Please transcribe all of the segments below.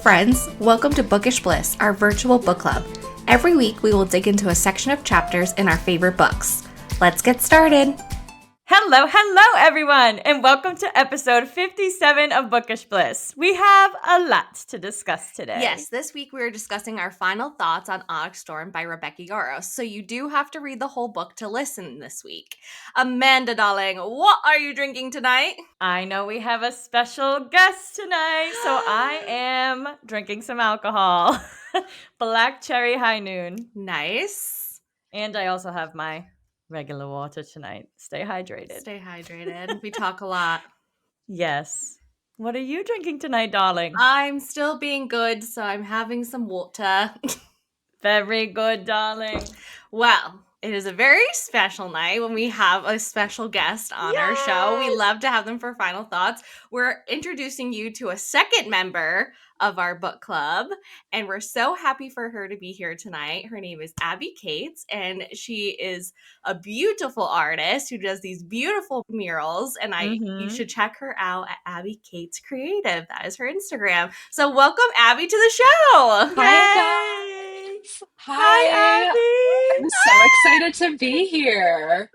friends, welcome to Bookish Bliss, our virtual book club. Every week we will dig into a section of chapters in our favorite books. Let's get started! Hello everyone, and welcome to episode 57 of Bookish Bliss. We have a lot to discuss today. Yes, this week we are discussing our final thoughts on Onyx Storm by Rebecca Yarros, so you do have to read the whole book to listen this week. Amanda, darling, what are you drinking tonight? I know we have a special guest tonight, so I am drinking some alcohol. Black Cherry High Noon. Nice. And I also have my regular water tonight. Stay hydrated. Stay hydrated. We talk a lot. Yes. What are you drinking tonight, darling? I'm still being good, so I'm having some water. Very good, darling. Well, it is a very special night when we have a special guest on our show. We love to have them for final thoughts. We're introducing you to a second member of our book club, and we're so happy for her to be here tonight. Her name is Abby Cates, and she is a beautiful artist who does these beautiful murals, and you should check her out at Abby Cates Creative. That is her Instagram. So welcome Abby to the show. Hi guys. Hi Abby. I'm so excited to be here.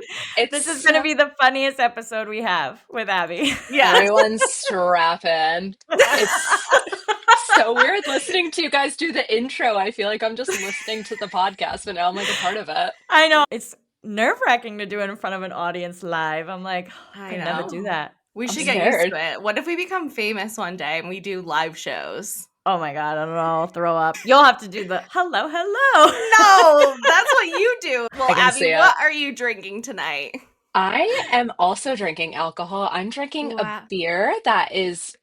This is going to be the funniest episode we have with Abby. Yeah. Everyone's strapping. It's so weird listening to you guys do the intro. I feel like I'm just listening to the podcast, but now I'm like a part of it. I know. It's nerve-wracking to do it in front of an audience live. I'm like, I could never do that. We should scared. get used to it. What if we become famous one day and we do live shows? Oh my God, I don't know. I'll throw up. You'll have to do the hello. No, that's what you do. Well, Abby, it. what are you drinking tonight? I am also drinking alcohol. I'm drinking a beer that is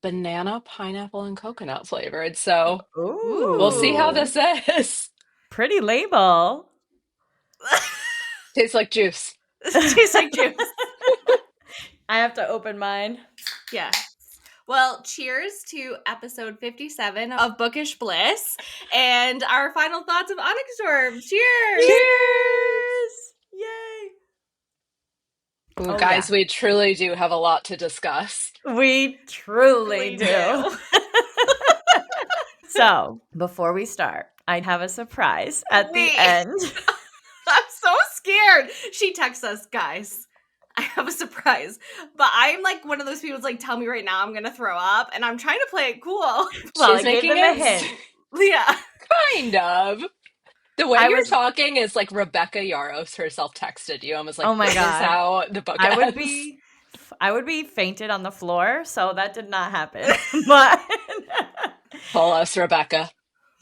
banana, pineapple, and coconut flavored. So we'll see how this is. Pretty label. Tastes like juice. Tastes like juice. I have to open mine. Yeah. Well, cheers to episode 57 of Bookish Bliss and our final thoughts of Onyx Storm. Cheers! Cheers! Yay! Ooh, guys, we truly do have a lot to discuss. We truly do. So, before we start, I have a surprise at the end. I'm so scared. She texts us, guys, I have a surprise. But I'm like one of those people who's like, tell me right now, I'm going to throw up. And I'm trying to play it cool. Well, She's I making gave them a hint. Yeah. Kind of. The way you're talking is like Rebecca Yarros herself texted you and was like, oh my this God. is how the book ends. I would be fainted on the floor, so that did not happen. But call us, Rebecca.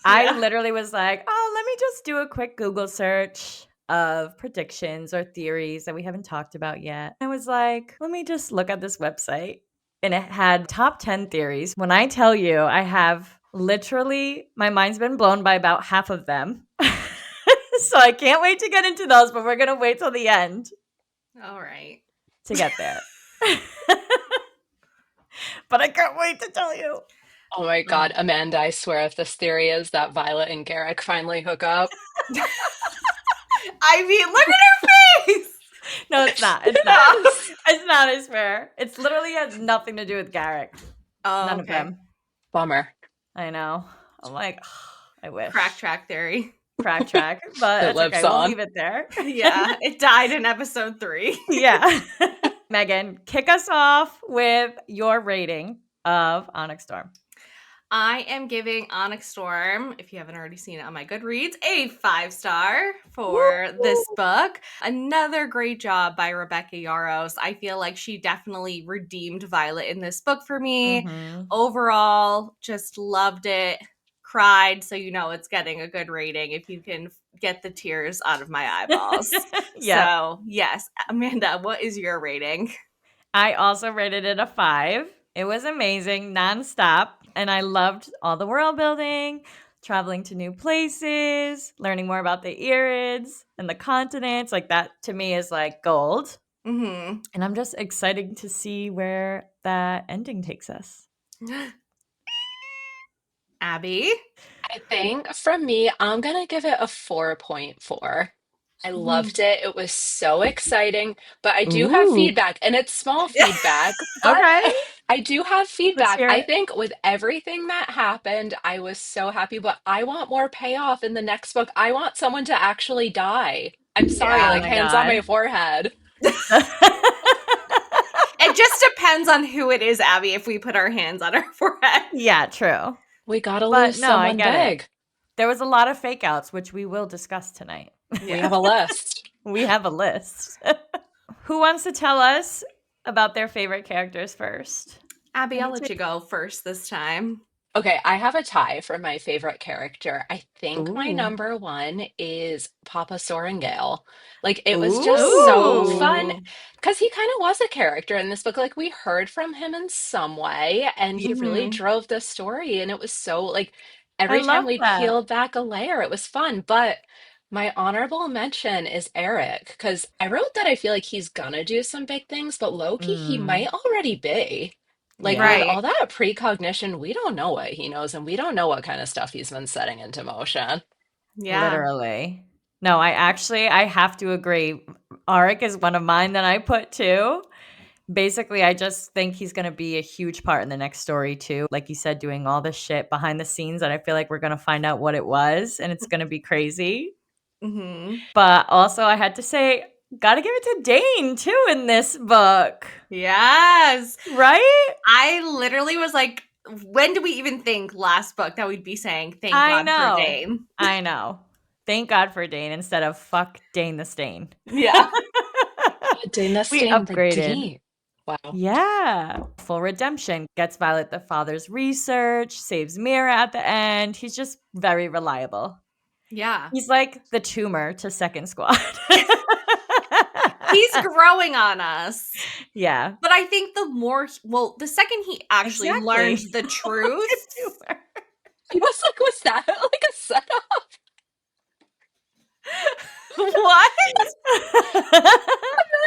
I literally was like, oh, let me just do a quick Google search of predictions or theories that we haven't talked about yet. I was like, let me just look at this website. And it had top 10 theories. When I tell you, I have literally, my mind's been blown by about half of them. So I can't wait to get into those, but we're going to wait till the end. All right. To get there. But I can't wait to tell you. Oh my God, Amanda, I swear if this theory is that Violet and Garrick finally hook up. I mean, look at her face! No, it's not. It's not. It's not, I swear. It literally has nothing to do with Garrick. None of them. Bummer. I know. I'm like, I wish. Crack track theory. Crack track. But it it's lives okay. on. We'll leave it there. Yeah, it died in episode 3. Yeah. Megan, kick us off with your rating of Onyx Storm. I am giving Onyx Storm, if you haven't already seen it on my Goodreads, a 5-star for this book. Another great job by Rebecca Yarros. I feel like she definitely redeemed Violet in this book for me. Mm-hmm. Overall, just loved it. Cried, so you know it's getting a good rating if you can get the tears out of my eyeballs. Yeah. So, yes. Amanda, what is your rating? I also rated it a 5. It was amazing, nonstop. And I loved all the world building, traveling to new places, learning more about the Irids and the continents. Like that to me is like gold. Mm-hmm. And I'm just excited to see where that ending takes us. Abby? I think from me, I'm going to give it a 4.4. I loved it. It was so exciting, but I do have feedback, and it's small feedback. But Okay. I do have feedback. I think with everything that happened, I was so happy, but I want more payoff in the next book. I want someone to actually die. I'm sorry, Oh like my hands on my God. forehead. It just depends on who it is, Abby, if we put our hands on our forehead. Yeah, true. We gotta But lose no, I someone get it. big. There was a lot of fake outs, which we will discuss tonight. We have a list. We have a list. Who wants to tell us about their favorite characters first? Abby, I'll let you go first this time. Okay, I have a tie for my favorite character. I think my Ooh. number one is Papa Sorrengail. Like, it was just so fun Ooh. because he kind of was a character in this book. Like, we heard from him in some way, and he really Mm-hmm. drove the story. And it was so, like, I every time love we that. peeled back a layer, it was fun. But my honorable mention is Eric because I wrote that I feel like he's gonna do some big things, but low-key, he might already be. Like with Yeah, all Right. that precognition, we don't know what he knows and we don't know what kind of stuff he's been setting into motion. Yeah. literally. No, I have to agree. Arik is one of mine that I put too. Basically, I just think he's going to be a huge part in the next story too. Like you said, doing all this shit behind the scenes, and I feel like we're going to find out what it was, and it's going to be crazy. Mm-hmm. But also, I had to say, gotta give it to Dane too in this book. Yes. Right? I literally was like, when do we even think last book that we'd be saying thank I God for know. Dane? I know. Thank God for Dane instead of fuck Dane the Stain. Yeah. We Dynasty and upgraded. redeem. Wow. Yeah. Full redemption. Gets Violet the father's research, saves Mira at the end. He's just very reliable. Yeah. He's like the tumor to Second Squad. He's growing on us. Yeah. But I think the second he actually learned Exactly. the truth. Tumor. I was like, was that like a setup? What?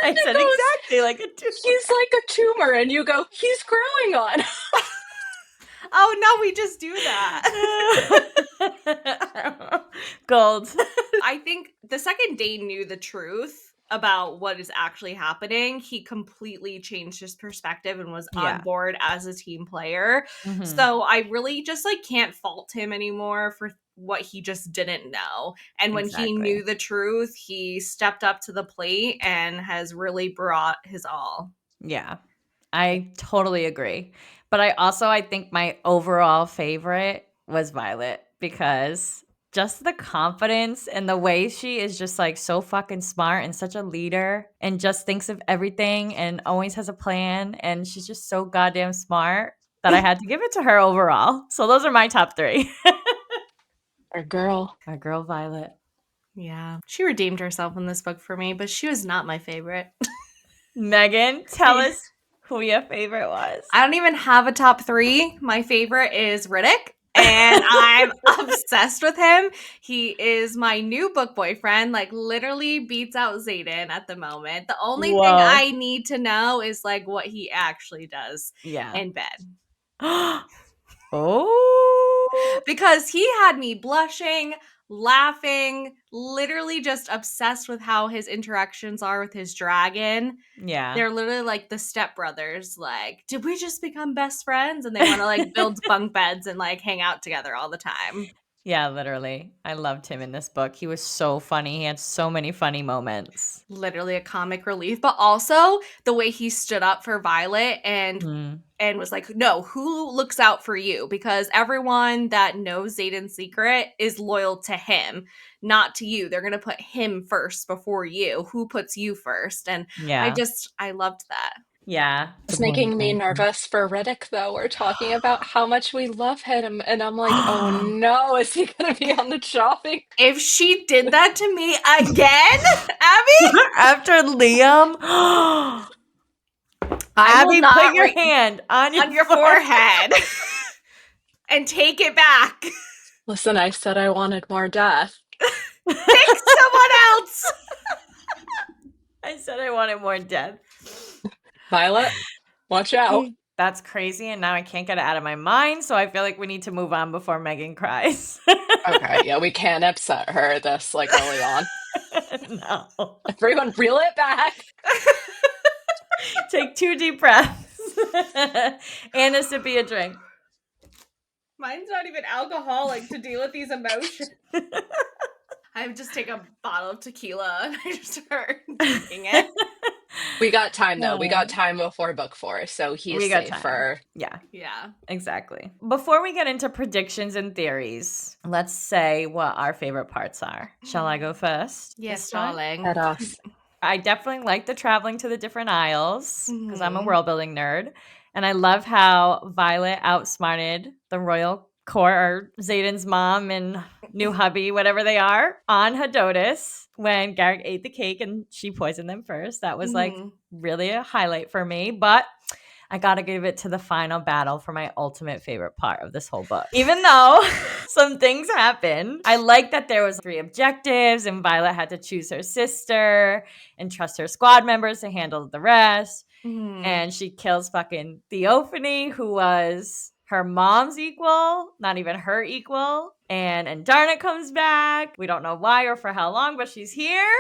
I It said goes, exactly like a tumor. he's like a tumor, and you go, he's growing on. Oh no, we just do that. Gold. I think the second Dane knew the truth about what is actually happening, he completely changed his perspective and was on Yeah. board as a team player. Mhm. So I really just like can't fault him anymore for what he just didn't know. And when he Exactly. knew the truth, he stepped up to the plate and has really brought his all. Yeah. I totally agree. But I think my overall favorite was Violet because just the confidence and the way she is just like so fucking smart and such a leader and just thinks of everything and always has a plan and she's just so goddamn smart that I had to give it to her overall. So those are my top 3. Our girl. Our girl Violet. Yeah. She redeemed herself in this book for me, but she was not my favorite. Megan, tell us who your favorite was. I don't even have a top 3. My favorite is Riddick, and I'm obsessed with him. He is my new book boyfriend, like literally beats out Xaden at the moment. The only thing Whoa. I need to know is like what he actually does in bed. Oh. Because he had me blushing, laughing, literally just obsessed with how his interactions are with his dragon. Yeah. They're literally like the stepbrothers. Like, did we just become best friends? And they want to like build bunk beds and like hang out together all the time. Yeah, literally. I loved him in this book. He was so funny. He had so many funny moments. Literally a comic relief, but also the way he stood up for Violet Mm. and was like, no, who looks out for you? Because everyone that knows Xaden's secret is loyal to him, not to you. They're going to put him first before you. Who puts you first? And Yeah. I loved that. Yeah. It's making me nervous for Riddick, though. We're talking about how much we love him, and I'm like, oh no, is he gonna be on the chopping? If she did that to me again, Abby, After Liam. I will Abby, not put your hand on your forehead and take it back. Listen, I said I wanted more death. Pick someone else. I said I wanted more death. Violet, watch out. That's crazy, and now I can't get it out of my mind, so I feel like we need to move on before Megan cries. Okay, yeah, we can't upset her this like early on. No. Everyone reel it back. Take 2 deep breaths. And a sippy a drink. Mine's not even alcoholic to deal with these emotions. I would just take a bottle of tequila and I just start drinking it. We got time though. We got time before book 4, so he's We got time. safer. Yeah. Yeah. Exactly. Before we get into predictions and theories, let's say what our favorite parts are. Shall I go first? Yes, darling. Head off. I definitely like the traveling to the different aisles because I'm a world building nerd. And I love how Violet outsmarted the royal court, or Xaden's mom and new hubby, whatever they are, on Hedotus when Garrick ate the cake and she poisoned them first. That was like really a highlight for me. But I gotta give it to the final battle for my ultimate favorite part of this whole book. Even though some things happen, I like that there was 3 objectives and Violet had to choose her sister and trust her squad members to handle the rest. And she kills fucking Theophany, who was her mom's equal, not even her equal. And Andarna comes back. We don't know why or for how long, but she's here.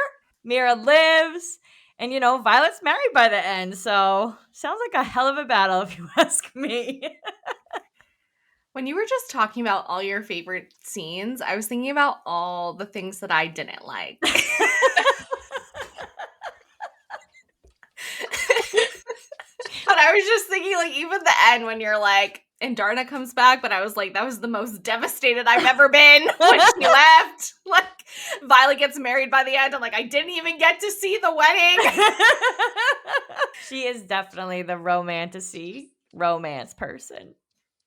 Mira lives. And, Violet's married by the end. So sounds like a hell of a battle, if you ask me. When you were just talking about all your favorite scenes, I was thinking about all the things that I didn't like. But I was just thinking, like, even the end when you're like, and Darna comes back, but I was like, that was the most devastated I've ever been when she left. Like, Violet gets married by the end. I'm like, I didn't even get to see the wedding. She is definitely the romance person.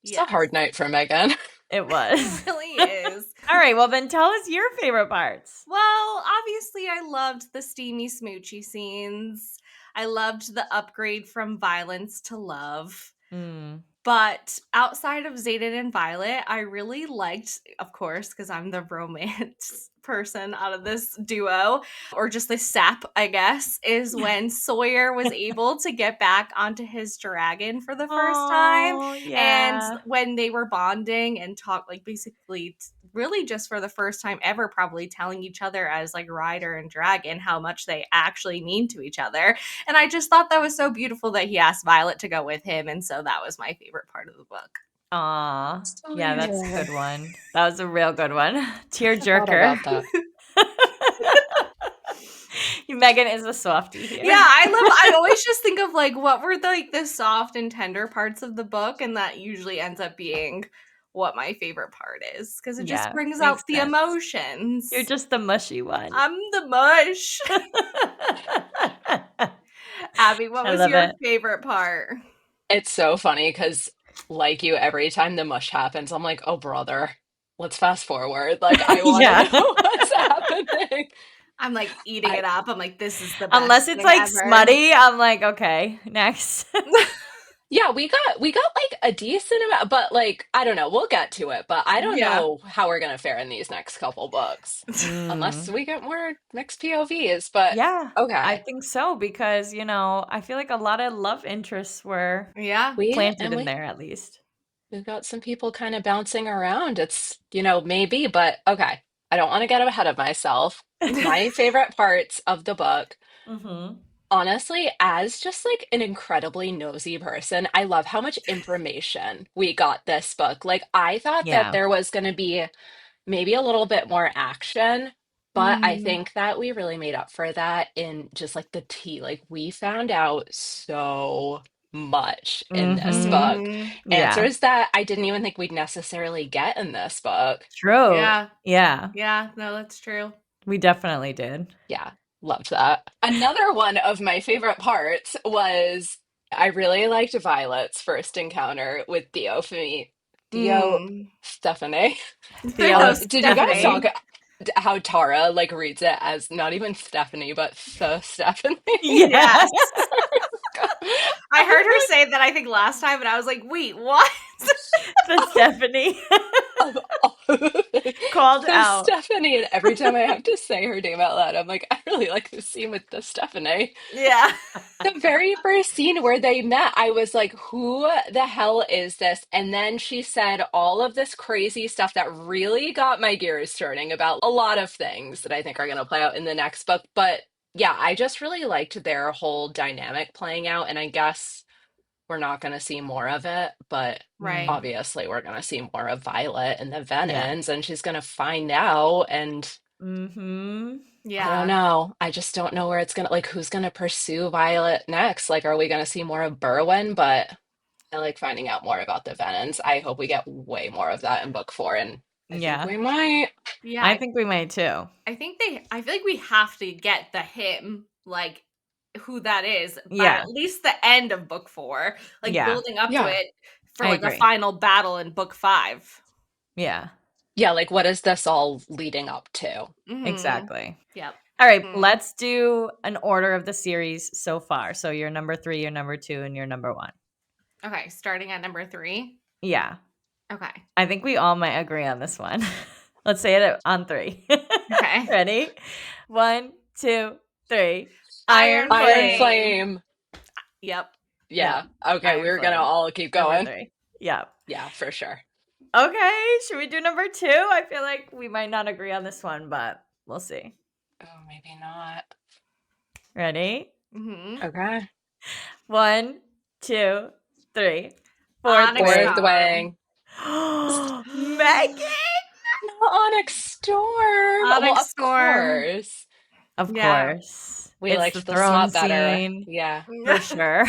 It's a hard night for Megan. It was. It really is. All right, well then tell us your favorite parts. Well, obviously I loved the steamy smoochy scenes. I loved the upgrade from violence to love. But outside of Xaden and Violet, I really liked, of course, because I'm the romance person out of this duo, or just the sap, I guess, is when Sawyer was able to get back onto his dragon for the first time. Yeah. And when they were bonding and talk, like basically really just for the first time ever, probably telling each other as like Ryder and Dragon how much they actually mean to each other. And I just thought that was so beautiful that he asked Violet to go with him. And so that was my favorite part of the book. Aw. Yeah, that's a good one. That was a real good one. Tear jerker. Megan is a softie here. Yeah, I always just think of like what were the soft and tender parts of the book, and that usually ends up being what my favorite part is, because it just brings out the emotions. You're just the mushy one. I'm the mush. Abby, what was your favorite part? It's so funny because, like you, every time the mush happens, I'm like, oh, brother, let's fast forward. Like, I want to know what's happening. I'm like eating it up. I'm like, this is the best unless it's like ever. Smutty, I'm like, okay, next. Yeah, we got like a decent amount, but like, I don't know, we'll get to it, but I don't know how we're gonna fare in these next couple books. Unless we get more mixed POVs, but yeah, okay. I think so, because I feel like a lot of love interests were planted in there, at least. We've got some people kind of bouncing around. It's, maybe, but okay. I don't want to get ahead of myself. My favorite parts of the book, honestly, as just like an incredibly nosy person, I love how much information we got this book. Like, I thought that there was going to be maybe a little bit more action, but I think that we really made up for that in just like the tea. Like, we found out so much in this book. Answers that I didn't even think we'd necessarily get in this book. True. Yeah. Yeah. Yeah, no, that's true. We definitely did. Yeah, loved that. Another one of my favorite parts was I really liked Violet's first encounter with Stephanie. Stephanie. Did you guys talk how Tara like reads it as not even Stephanie, but the Stephanie? Yes. I heard her say that I think last time, and I was like, wait, what? The Stephanie. Called out. Stephanie, and every time I have to say her name out loud, I'm like, I really like this scene with the Stephanie. Yeah. The very first scene where they met, I was like, who the hell is this? And then she said all of this crazy stuff that really got my gears turning about a lot of things that I think are going to play out in the next book. But yeah, I just really liked their whole dynamic playing out. And I guess we're not going to see more of it, but Right. obviously we're going to see more of Violet and the Yeah. Venons, and she's going to find out. And I don't Yeah. know. I just don't know where it's going to, like, who's going to pursue Violet next? Like, are we going to see more of Berwin? But I like finding out more about the Venons. I hope we get way more of that in book 4, and I think Yeah. we might. Yeah. I think we may too. I feel like we have to get the him, like who that is by Yeah. at least the end of book 4, like Yeah. building up to Yeah. it for I like a agree. final battle in book 5. Yeah. Yeah, like, what is this all leading up to? Exactly. Yep. All right, let's do an order of the series so far. So you're number 3, you're number 2, and you're number 1. Okay, starting at number 3. Yeah. Okay. I think we all might agree on this one. Let's say it on 3. Okay. Ready? 1, 2, 3. Iron Iron Flame. Flame. Yep. Yeah. Okay, Iron we're gonna Flame. all keep Number going. 3. Yeah. Yeah, for sure. Okay, should we do number 2? I feel like we might not agree on this one, but we'll see. Oh, maybe not. Ready? Okay. 1, 2, 3. Onyx Fourth Storm. Wing. Megan! No, Onyx Storm. Onyx Well, of Storm. course. Of Yeah. course. We It's liked the the throne smut better. scene. Yeah. For sure.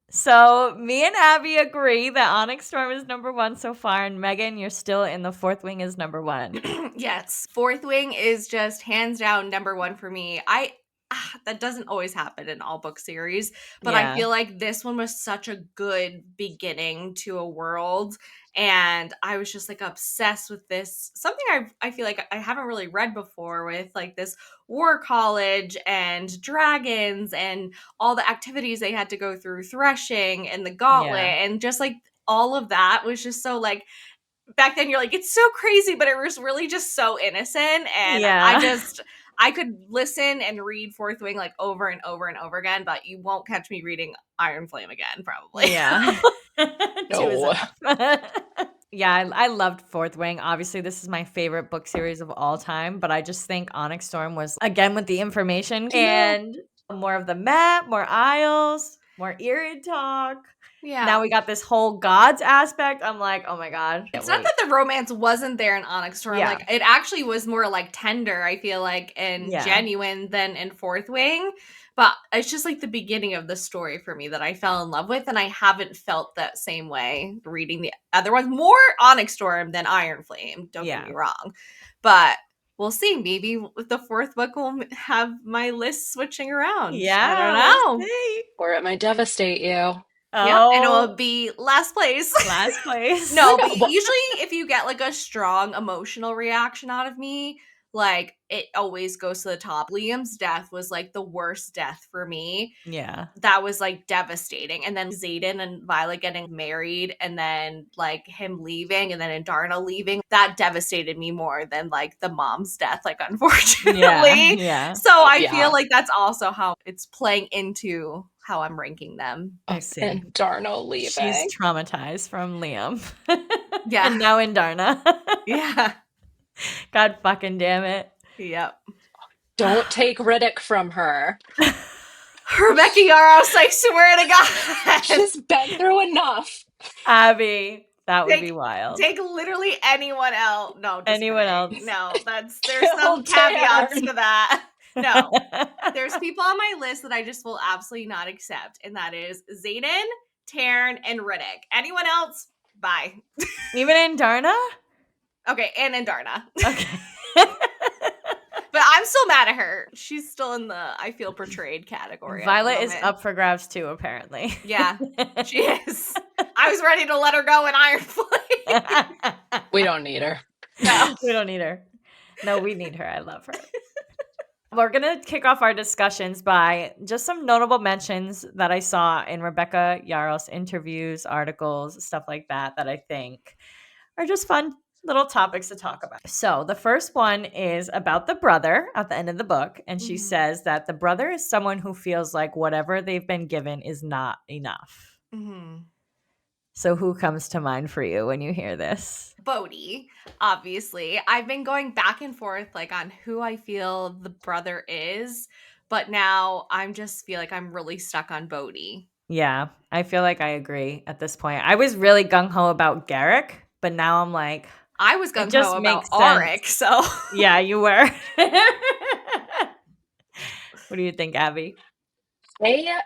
So me and Abby agree that Onyx Storm is number 1 so far, and Megan, you're still in the Fourth Wing is number 1. Yes. Fourth Wing is just hands down number 1 for me. That doesn't always happen in all book series, but I feel like this one was such a good beginning to a world, and I was just like obsessed with this. Something I feel like I haven't really read before, with like this war college and dragons and all the activities they had to go through, threshing and the gauntlet, and just like all of that was just so like, back then you're like, it's so crazy, but it was really just so innocent. And I could listen and read Fourth Wing like over and over and over again, but you won't catch me reading Iron Flame again, probably. Yeah. 2 is No. enough. Yeah, I loved Fourth Wing. Obviously, this is my favorite book series of all time, but I just think Onyx Storm was, again, with the information and more of the map, more aisles, more Irid talk. Yeah. Now we got this whole gods aspect. I'm like, oh my God. It's not that the romance wasn't there in Onyx Storm. Yeah. Like, it actually was more like tender, I feel like, and genuine than in Fourth Wing. But it's just like the beginning of the story for me that I fell in love with, and I haven't felt that same way reading the other ones. More Onyx Storm than Iron Flame, don't get me wrong. But we'll see. Maybe the fourth book will have my list switching around. Yeah, I don't know. we'll see. Or it might devastate you. Yep, and it will be last place. Last place. No, but usually if you get like a strong emotional reaction out of me, like it always goes to the top. Liam's death was like the worst death for me. Yeah. That was like devastating. And then Xaden and Violet getting married, and then like him leaving, and then Indarna leaving, that devastated me more than like the mom's death, like, unfortunately. Yeah. So I feel like that's also how it's playing into how I'm ranking them. I see. And Darno leaving. She's traumatized from Liam. Yeah. And now Indarna. Yeah. God fucking damn it. Yep. Don't take Riddick from her. Rebecca Yaros, I swear to God. She's been through enough. Abby, that would be wild. Take literally anyone else. No, just anyone else. No, there's some caveats to that. No, there's people on my list that I just will absolutely not accept, and that is Xaden, Taryn, and Riddick. Anyone else? Bye. Even Indarna? Okay, and Indarna. Okay. But I'm still mad at her. She's still in the I feel portrayed category. Violet is up for grabs too, apparently. Yeah, she is. I was ready to let her go in Iron Flame. We don't need her. No, we don't need her. No, we need her. I love her. We're going to kick off our discussions by just some notable mentions that I saw in Rebecca Yaros interviews, articles, stuff like that I think are just fun little topics to talk about. So the first one is about the brother at the end of the book. And she says that the brother is someone who feels like whatever they've been given is not enough. Mm-hmm. So who comes to mind for you when you hear this? Bodhi, obviously. I've been going back and forth like on who I feel the brother is, but now I'm just feel like I'm really stuck on Bodhi. Yeah, I feel like I agree at this point. I was really gung-ho about Garrick, but now I'm like, I was it gung-ho just about makes sense. Auric, so Yeah, you were. What do you think, Abby? I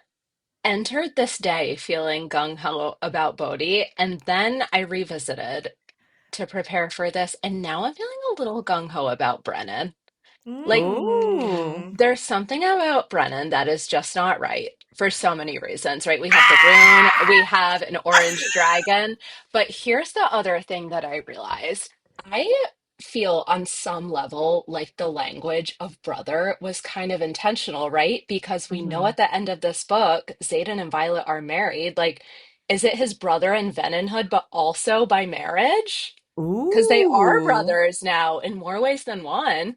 entered this day feeling gung ho about Bodhi, and then I revisited to prepare for this, and now I'm feeling a little gung ho about Brennan. Like, Ooh. Mm. there's something about Brennan that is just not right for so many reasons, right? We have the rune, Ah! we have an orange dragon, but here's the other thing that I realized. I feel on some level like the language of brother was kind of intentional, right? Because we know Mhm. at the end of this book, Xaden and Violet are married. Like, is it his brother in Venonhood, but also by marriage? Because they are Ooh. brothers now in more ways than one,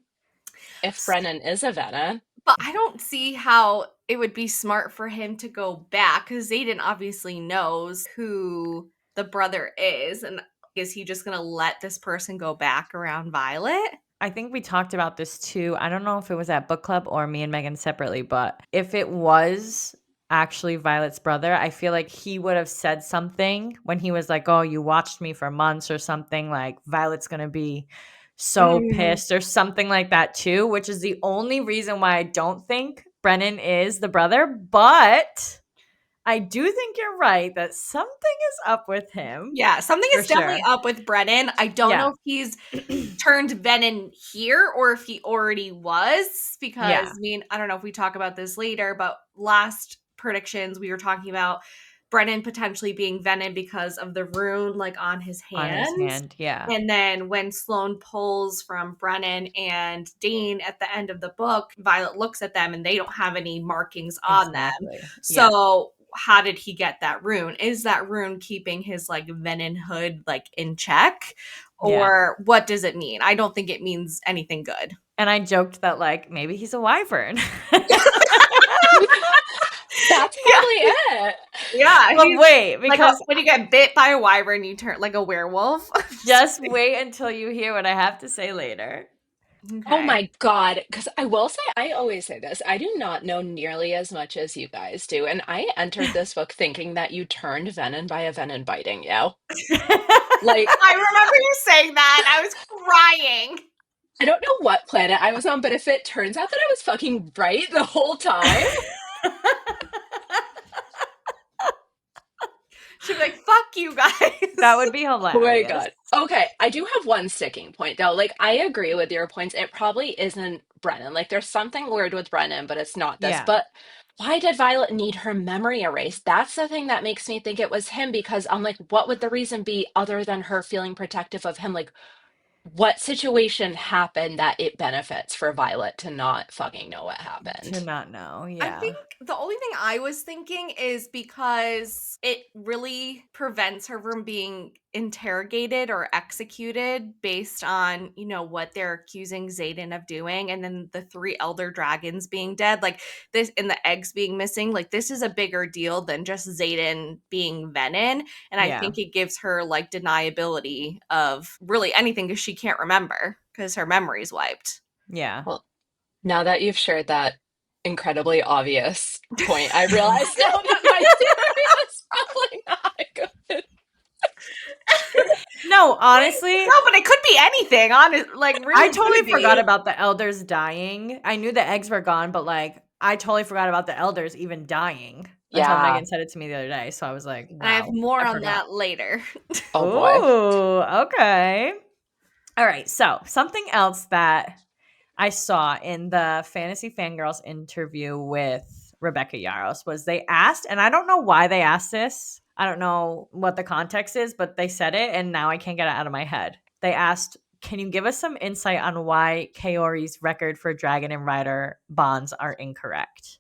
if Brennan is a Venom. But I don't see how it would be smart for him to go back because Zayden obviously knows who the brother is. And is he just going to let this person go back around Violet? I think we talked about this too. I don't know if it was at book club or me and Megan separately, but if it was actually Violet's brother, I feel like he would have said something when he was like, "Oh, you watched me for months," or something like Violet's going to be so Mm. pissed or something like that too, which is the only reason why I don't think Brennan is the brother, but I do think you're right that something is up with him Yeah, something for is definitely sure. up with Brennan. I don't know Yeah. if he's turned Venom here or if he already was, because Yeah, I mean, I don't know if we talk about this later, but last predictions we were talking about Brennan potentially being Venom because of the rune like on his on his hands. hand. Yeah. And then when Sloane pulls from Brennan and Dane at the end of the book, Violet looks at them and they don't have any markings on them. Exactly. Yeah. So how did he get that rune? Is that rune keeping his like Venom hood like in check? Yeah. Or what does it mean? I don't think it means anything good. And I joked that, like, maybe he's a wyvern. That's Yeah. probably it. Yeah. But He's wait, like because when you get bit by a wyvern, you turn like a werewolf. just wait until you hear what I have to say later. Oh Okay. my God. Because I will say, I always say this, I do not know nearly as much as you guys do. And I entered this book thinking that you turned venom by a venom biting you. Like, I remember you saying that. I was crying. I don't know what planet I was on, but if it turns out that I was fucking right the whole time, She'd be like, fuck you That guys. would be oh my hilarious. God. Okay, I do have one sticking point though. Like, I agree with your points. It probably isn't Brennan. Like, there's something weird with Brennan, but it's not this. Yeah. But why did Violet need her memory erased? That's the thing that makes me think it was him because I'm like, what would the reason be other than her feeling protective of him? Like, what situation happened that it benefits for Violet to not fucking know what To happened? not know. I Yeah. think the only thing I was thinking is because it really prevents her from being interrogated or executed based on, what they're accusing Xaden of doing. And then the three elder dragons being dead, like this, and the eggs being missing. Like, this is a bigger deal than just Xaden being Venom. And I Yeah. think it gives her like deniability of really anything because she can't remember because her memory's wiped. Yeah. Well, now that you've shared that incredibly obvious point, I realize now that my theory was probably not good. No, honestly, No, but it could be anything. Honest, like I really totally could forgot be. about the elders dying. I knew the eggs were gone, but like I totally forgot about the elders even dying until Yeah. Megan said it to me the other day. So I was like, And I have wow, more I on forgot. that later. Oh boy. Ooh, okay. All right. So something else that I saw in the Fantasy Fangirls interview with Rebecca Yaros was they asked, and I don't know why they asked this. I don't know what the context is, but they said it, and now I can't get it out of my head. They asked, "Can you give us some insight on why Kaori's record for Dragon and Rider bonds are incorrect?"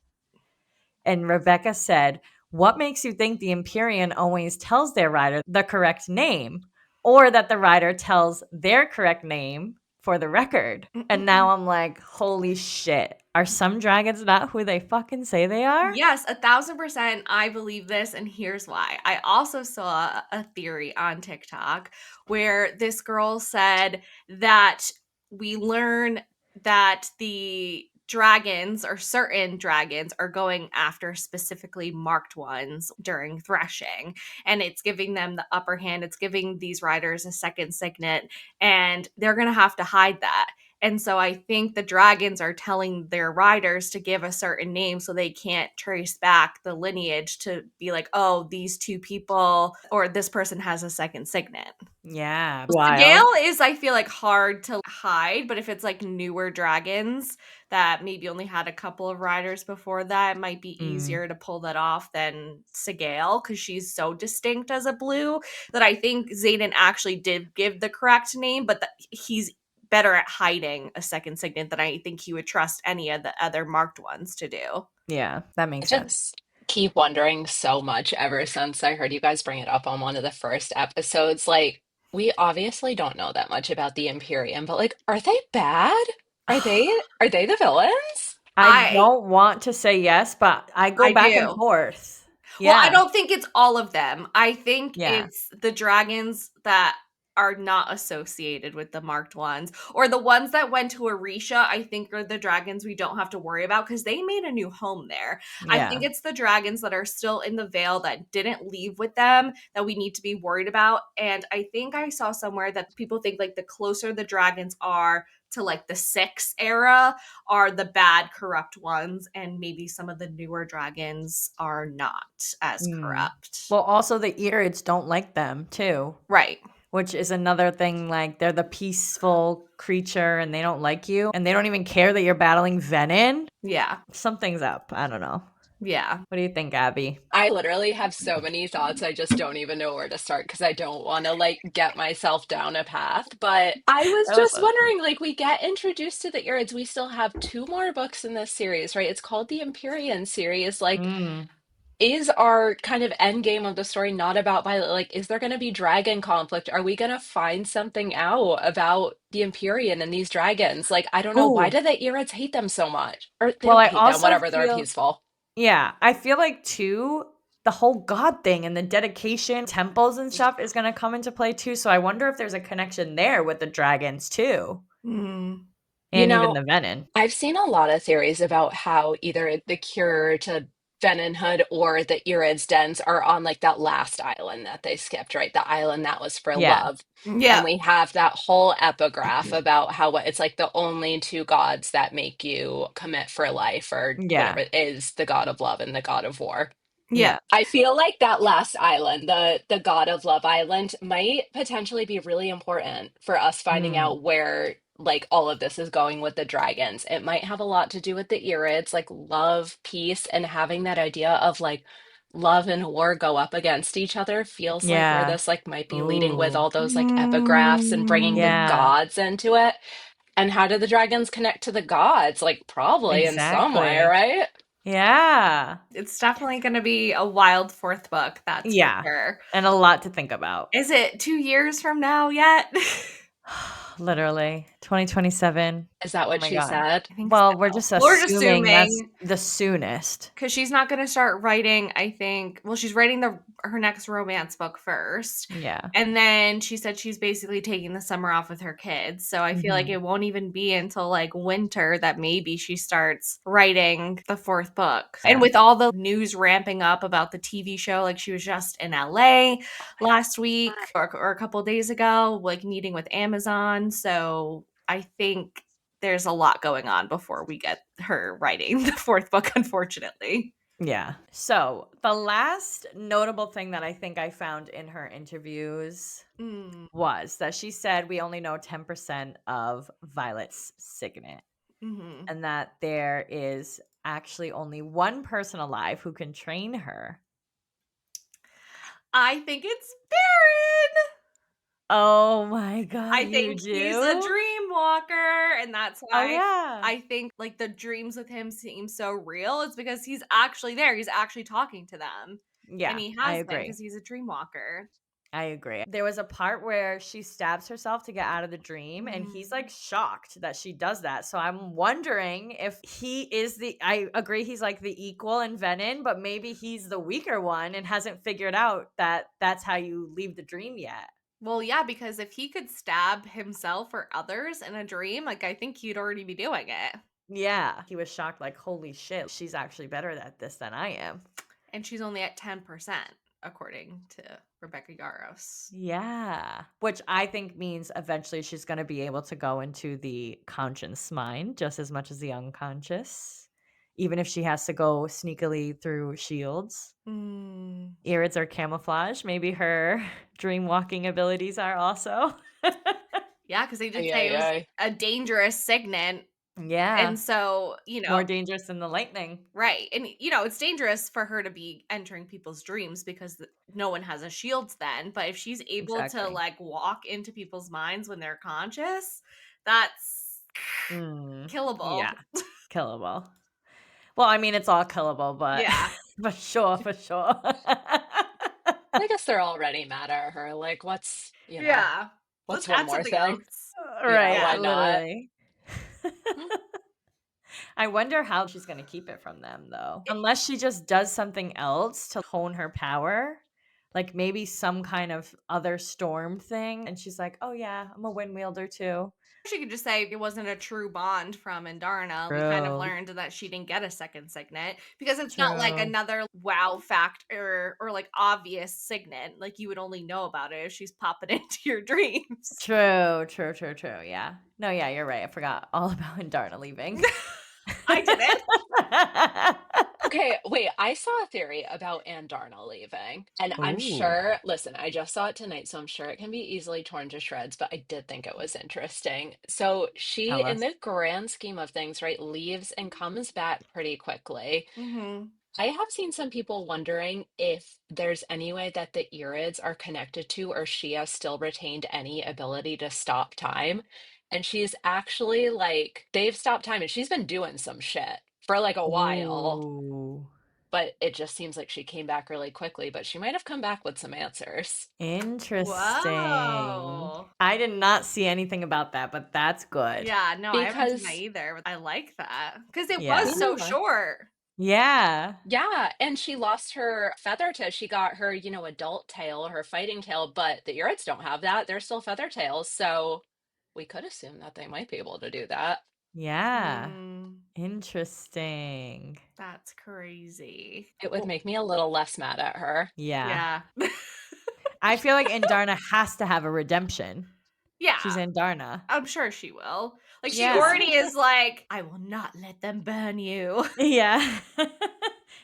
And Rebecca said, "What makes you think the Empyrean always tells their rider the correct name, or that the rider tells their correct name for the record?" And now I'm like, holy shit. Are some dragons not who they fucking say they are? Yes, 1,000%. I believe this, and here's why. I also saw a theory on TikTok where this girl said that we learn that the dragons or certain dragons are going after specifically marked ones during threshing, and it's giving them the upper hand. It's giving these riders a second signet, and they're going to have to hide that. And so I think the dragons are telling their riders to give a certain name so they can't trace back the lineage to be like, oh, these two people or this person has a second signet. Yeah. Scale Wild. is, I feel like, hard to hide, but if it's like newer dragons that maybe only had a couple of riders before that, it might be easier to pull that off than Sigale because she's so distinct as a blue that I think Zayden actually did give the correct name, but he's better at hiding a second signet than I think he would trust any of the other marked ones to do. Yeah, that I makes sense. just keep wondering so much ever since I heard you guys bring it up on one of the first episodes. Like, we obviously don't know that much about the Imperium, but like, are they bad? Are they the villains? I I don't want to say yes, but I go I back and do. forth. Well, I Yeah. don't think it's all of them. I think Yeah. it's the dragons that are not associated with the marked ones, or the ones that went to Orisha, I think are the dragons we don't have to worry about because they made a new home there. I Yeah. think it's the dragons that are still in the Vale that didn't leave with them that we need to be worried about. And I think I saw somewhere that people think like the closer the dragons are to like the six era are the bad corrupt ones, and maybe some of the newer dragons are not as corrupt. Well, also the Irids don't like them too, Right. which is another thing. Like, they're the peaceful creature and they don't like you and they don't even care that you're battling venom. Yeah. Something's up. I don't know. Yeah. What do you think, Abby? I literally have so many thoughts. I just don't even know where to start because I don't want to like get myself down a path. But I was That was just fun. wondering, like, we get introduced to the Irids. We still have two more books in this series, right? It's called the Empyrean series. Like, is our kind of end game of the story not about Violet? Like, is there going to be dragon conflict? Are we going to find something out about the Empyrean and these dragons? Like, I don't know. Why Ooh. do the Irids hate them so much? Or they Well, don't I hate them, also whatever, they're feel, peaceful. yeah, I feel like too, the whole God thing and the dedication, temples and stuff is going to come into play too. So I wonder if there's a connection there with the dragons too, Mm. You and even know, the venom. I've seen a lot of theories about how either the cure to Venonhood or the Irid's dens are on like that last island that they skipped, right? The island that was for Yeah. love. And Yeah. we have that whole epigraph about how it's like the only two gods that make you commit for life or Yeah. whatever it is, the god of love and the god of war. Yeah. Yeah. I feel like that last island, the God of Love Island, might potentially be really important for us finding Mm. out where like all of this is going with the dragons. It might have a lot to do with the Irids, like love, peace, and having that idea of like love and war go up against each other feels like where Yeah. this like might be leading with Ooh. all those like epigraphs and bringing the Mm. Yeah. gods into it. And how do the dragons connect to the gods? Like probably in some way, Exactly. right? Yeah. It's definitely going to be a wild fourth book, that's for Yeah. sure. And a lot to think about. Is it 2 years from now yet? Literally 2027. Is that Oh what my she God. said? I think Well, we're so. just We're assuming that's assuming the soonest. because she's not going to start writing, I think. Well, she's writing her next romance book first. Yeah. And then she said she's basically taking the summer off with her kids. So I feel like it won't even be until like winter that maybe she starts writing the fourth book. And Yeah. with all the news ramping up about the TV show, like she was just in LA last week or a couple days ago, like meeting with Amazon. So I think there's a lot going on before we get her writing the fourth book, unfortunately. Yeah. So the last notable thing that I think I found in her interviews Mm, was that she said we only know 10% of Violet's signet hmm and that there is actually only one person alive who can train her. I think it's Baron. Oh my God, I you think he's a do? dream walker, and that's Oh, why yeah. I think like the dreams with him seem so real. It's because he's actually there. He's actually talking to them. And Yeah, he I has been agree. because he's a dream walker. I agree. There was a part where she stabs herself to get out of the dream, and he's like shocked that she does that. So I'm wondering if he is I agree, he's like the equal in venom, but maybe he's the weaker one and hasn't figured out that that's how you leave the dream yet. Well, yeah, because if he could stab himself or others in a dream, like I think he'd already be doing it. Yeah. He was shocked, like, holy shit, she's actually better at this than I am. And she's only at 10%, according to Rebecca Yarros. Yeah. Which I think means eventually she's going to be able to go into the conscious mind just as much as the unconscious, even if she has to go sneakily through shields. Mm. Irids are camouflage. Maybe her dream walking abilities are also. Yeah, because they did Ay, say it ay, was ay. a dangerous signet. Yeah. And so, More dangerous than the lightning. right. And, it's dangerous for her to be entering people's dreams because no one has a shield then. But if she's able to, Exactly. like, walk into people's minds when they're conscious, that's killable. Yeah. Killable. Well, I mean, it's all killable, but Yeah. for sure, for sure. I guess they're already mad at her. Like, Yeah. Let's what's one add more something thing? else. Yeah, Right, why Yeah. not? literally. Hmm. I wonder how she's gonna keep it from them, though. Unless she just does something else to hone her power, like maybe some kind of other storm thing, and she's like, "Oh yeah, I'm a wind wielder too." She could just say it wasn't a true bond from Indarna. We kind of True. learned that she didn't get a second signet because it's not like True. another wow fact or like obvious signet. Like you would only know about it if she's popping into your dreams. True, true, true, true, yeah. No, yeah, you're right, I forgot all about Indarna leaving. I didn't. Okay, wait, I saw a theory about Andarna leaving. And I'm Ooh. sure, listen, I just saw it tonight, so I'm sure it can be easily torn to shreds, but I did think it was interesting. So she, Tell in us. the grand scheme of things, right, leaves and comes back pretty quickly. Mm-hmm. I have seen some people wondering if there's any way that the Irids are connected to, or she has still retained any ability to stop time. And she's actually like, they've stopped time and she's been doing some shit for like a while, Ooh. but it just seems like she came back really quickly, but she might have come back with some answers. Interesting. Whoa. I did not see anything about that, but that's good. Yeah, no, I haven't seen that Because, either. I like that because it Yeah. was you so know what? short. Yeah. Yeah, and she lost her feather tail. She got her, adult tail, her fighting tail, but the Urids don't have that. They're still feather tails, so we could assume that they might be able to do that. Yeah. Mm, Interesting. that's crazy. It would Well, make me a little less mad at her. yeah. Yeah. I feel like Indarna has to have a redemption. Yeah. She's Indarna. I'm sure she will. Like, she Yeah. already is like, I will not let them burn you. Yeah.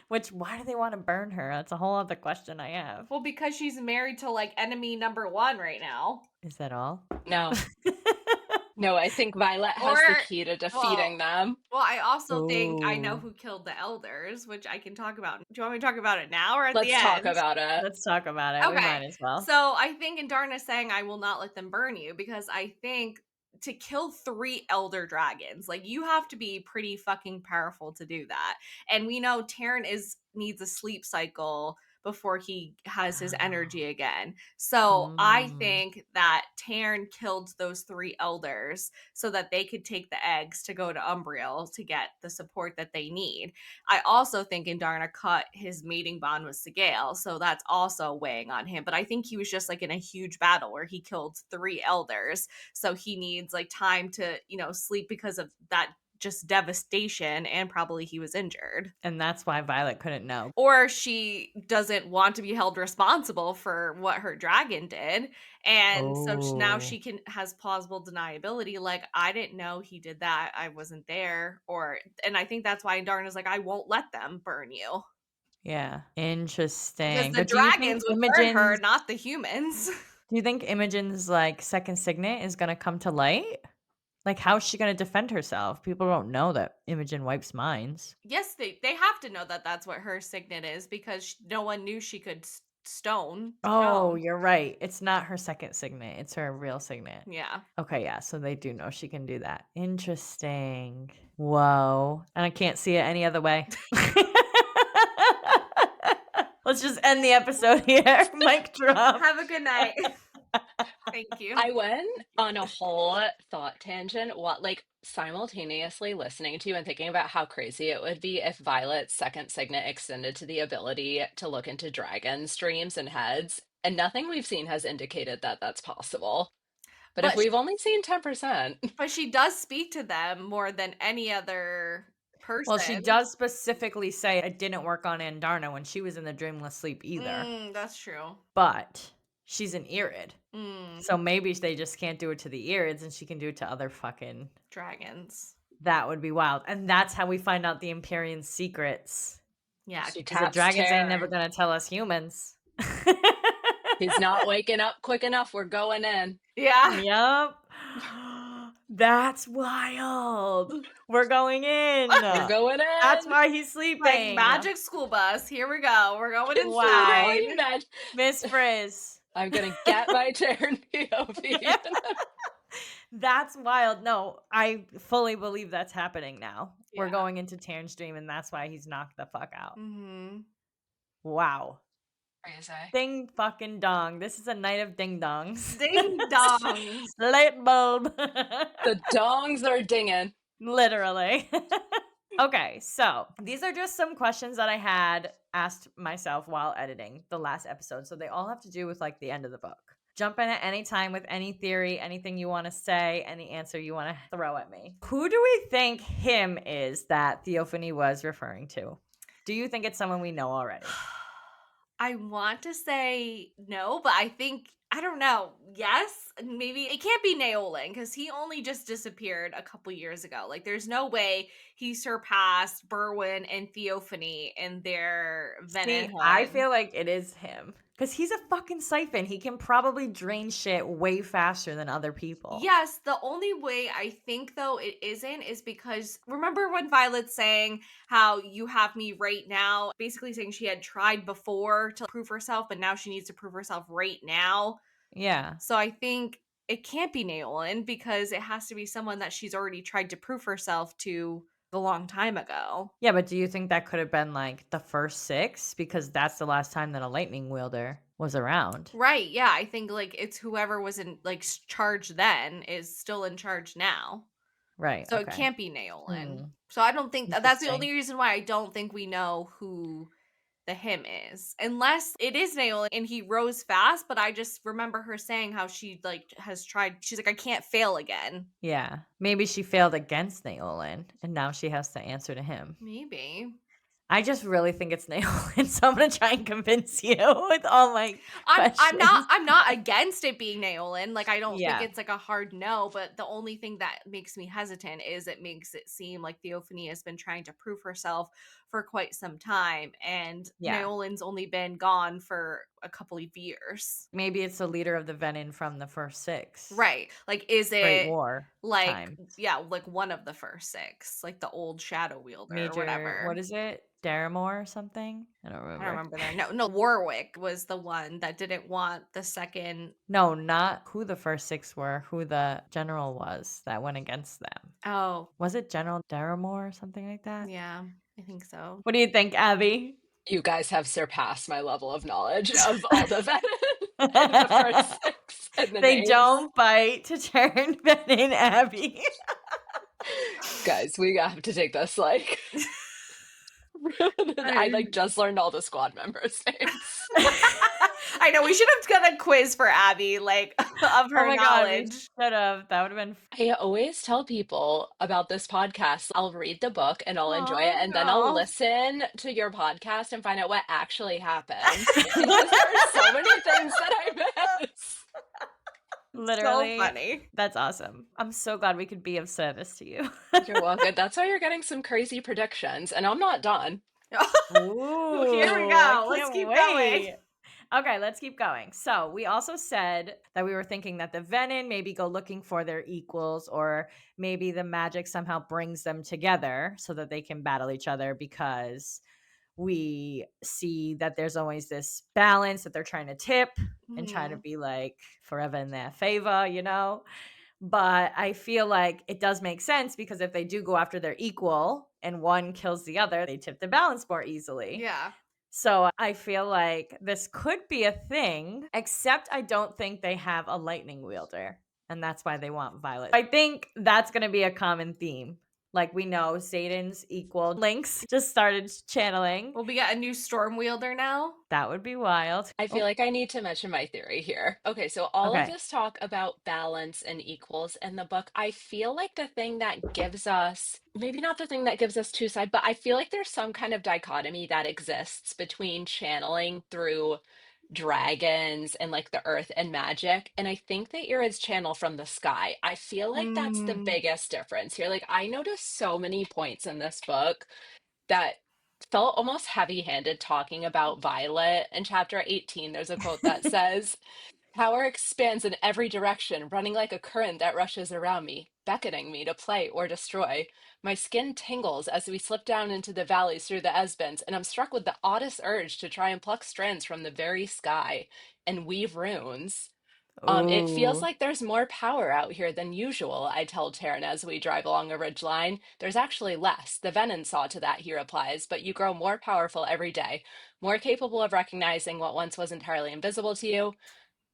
Which, why do they want to burn her? That's a whole other question I have. Well, because she's married to like enemy number one right now. Is that all? No, no, I think Violet Or, has the key to well, defeating them. I also think I know Ooh. who killed the elders, which I can talk about. Do you want me to talk about it now or at the Let's talk end? about it. Let's talk about it. We Okay. might as well. So I think Indarna's saying I will not let them burn you because I think to kill 3 elder dragons, like you have to be pretty fucking powerful to do that. And we know Taryn needs a sleep cycle before he has his energy again. So I Mm. think that Taryn killed those 3 elders so that they could take the eggs to go to Umbriel to get the support that they need. I also think Indarna cut his mating bond with Sigale, so that's also weighing on him. But I think he was just like in a huge battle where he killed 3 elders, so he needs like time to, sleep because of that just devastation, and probably he was injured. And that's why Violet couldn't know. Or she doesn't want to be held responsible for what her dragon did. And so now Oh. she has plausible deniability. Like, I didn't know he did that. I wasn't there. And I think that's why Darna's like, I won't let them burn you. Yeah. Because Interesting. the But do you think dragons would burn her, Imogen's not the humans. like second signet is gonna come to light? Like, how's she gonna defend herself? People don't know that Imogen wipes minds. Yes, they have to know that that's what her signet is because no one knew she could stone. Oh, you're right. It's not her second signet. It's her real signet. Yeah. Okay, yeah. So they do know she can do that. Interesting. Whoa. And I can't see it any other way. Let's just end the episode here. Mic drop. Have a good night. Thank you. I went on a whole thought tangent, what like simultaneously listening to you and thinking about how crazy it would be if Violet's second signet extended to the ability to look into dragons' dreams and heads. And nothing we've seen has indicated that that's possible. But if we've only seen 10%. But she does speak to them more than any other person. Well, she does specifically say it didn't work on Andarna when she was in the dreamless sleep either. That's true. But she's an Irid. So maybe they just can't do it to the Irids and she can do it to other fucking dragons. That would be wild. And that's how we find out the Empyrean's secrets. Yeah. Because the dragons ain't never going to tell us humans. He's not waking up quick enough. We're going in. Yeah. Yep. That's wild. We're going in. We're going in. That's why he's sleeping. Like magic school bus. Here we go. We're going inside. Wow. Miss Frizz. I'm going to get my chair in POV. That's wild. No, I fully believe that's happening now. Yeah. We're going into Taryn's dream, and that's why he's knocked the fuck out. Mm-hmm. Wow. Crazy. Ding fucking dong. This is a night of ding dongs. Ding dongs. Light bulb. The dongs are dinging. Literally. Okay, so these are just some questions that I had asked myself while editing the last episode. So they all have to do with like the end of the book. Jump in at any time with any theory, anything you want to say, any answer you want to throw at me. Who do we think him is that Theophany was referring to? Do you think it's someone we know already? I want to say no, but I think, I don't know. Yes, maybe it can't be Naolin because he only just disappeared a couple years ago. Like, there's no way he surpassed Berwyn and Theophany in their Venin. I feel like it is him because he's a fucking siphon. He can probably drain shit way faster than other people. Yes, the only way I think though it isn't is because remember when Violet's saying how you have me right now, basically saying she had tried before to prove herself, but now she needs to prove herself right now. Yeah. So I think it can't be Naolin because it has to be someone that she's already tried to prove herself to a long time ago. Yeah, but do you think that could have been like the first 6? Because that's the last time that a lightning wielder was around. Right, yeah. I think like it's whoever was in like charge then is still in charge now. Right. So it can't be Naolin. Hmm. So I don't think that's the only reason why I don't think we know who the him is. Unless it is Naolin and he rose fast, but I just remember her saying how she like has tried, she's like, I can't fail again. Yeah. Maybe she failed against Naolin and now she has to answer to him. Maybe. I just really think it's Naolin, so I'm gonna try and convince you with all my I'm not against it being Naolin. Like I don't think it's like a hard no, but the only thing that makes me hesitant is it makes it seem like Theophany has been trying to prove herself for quite some time, and Naolin's only been gone for a couple of years. Maybe it's the leader of the Venin from the first 6. Right. Like is it Great War like times. like one of the first 6, like the old shadow wielder Major, or whatever. What is it? Daramore or something? I don't remember. That. No, Warwick was the one that didn't want the second. No, not who the first 6 were, who the general was that went against them. Oh. Was it General Daramore or something like that? Yeah, I think so. What do you think, Abby? You guys have surpassed my level of knowledge of all the Venin in the first 6. And the they names. Don't bite to turn Venin, Abby. Guys, we have to take this like... I like just learned all the squad members' names. I know we should have done a quiz for Abby, like of her knowledge. Should have. That would have been. I always tell people about this podcast. I'll read the book and I'll enjoy it, and then I'll listen to your podcast and find out what actually happened because there are so many things that I miss. Literally, so funny. That's awesome. I'm so glad we could be of service to you. You're welcome. That's why you're getting some crazy predictions, and I'm not done. Ooh, here we go. Let's keep going. Okay, let's keep going. So we also said that we were thinking that the Venin maybe go looking for their equals, or maybe the magic somehow brings them together so that they can battle each other, because we see that there's always this balance that they're trying to tip and trying to be like forever in their favor, you know? But I feel like it does make sense because if they do go after their equal and one kills the other, they tip the balance more easily. Yeah. So I feel like this could be a thing, except I don't think they have a lightning wielder. And that's why they want Violet. I think that's going to be a common theme Like we know Zayden's equal. Lynx just started channeling. Well, we got a new storm wielder now. That would be wild. I feel like I need to mention my theory here. Okay, so all of Okay. this talk about balance and equals in the book, I feel like the thing that gives us, maybe not the thing that gives us two sides, but I feel like there's some kind of dichotomy that exists between channeling through dragons and like the earth and magic. And I think the Irids channel from the sky. I feel like that's the biggest difference here. Like I noticed so many points in this book that felt almost heavy-handed talking about Violet. In chapter 18, there's a quote that says, "Power expands in every direction, running like a current that rushes around me, beckoning me to play or destroy. My skin tingles as we slip down into the valleys through the Esbens, and I'm struck with the oddest urge to try and pluck strands from the very sky and weave runes. It feels Ooh. like there's more power out here than usual, I tell Taryn as we drive along a ridge line. There's actually less. The Venom saw to that, he replies, but you grow more powerful every day, more capable of recognizing what once was entirely invisible to you.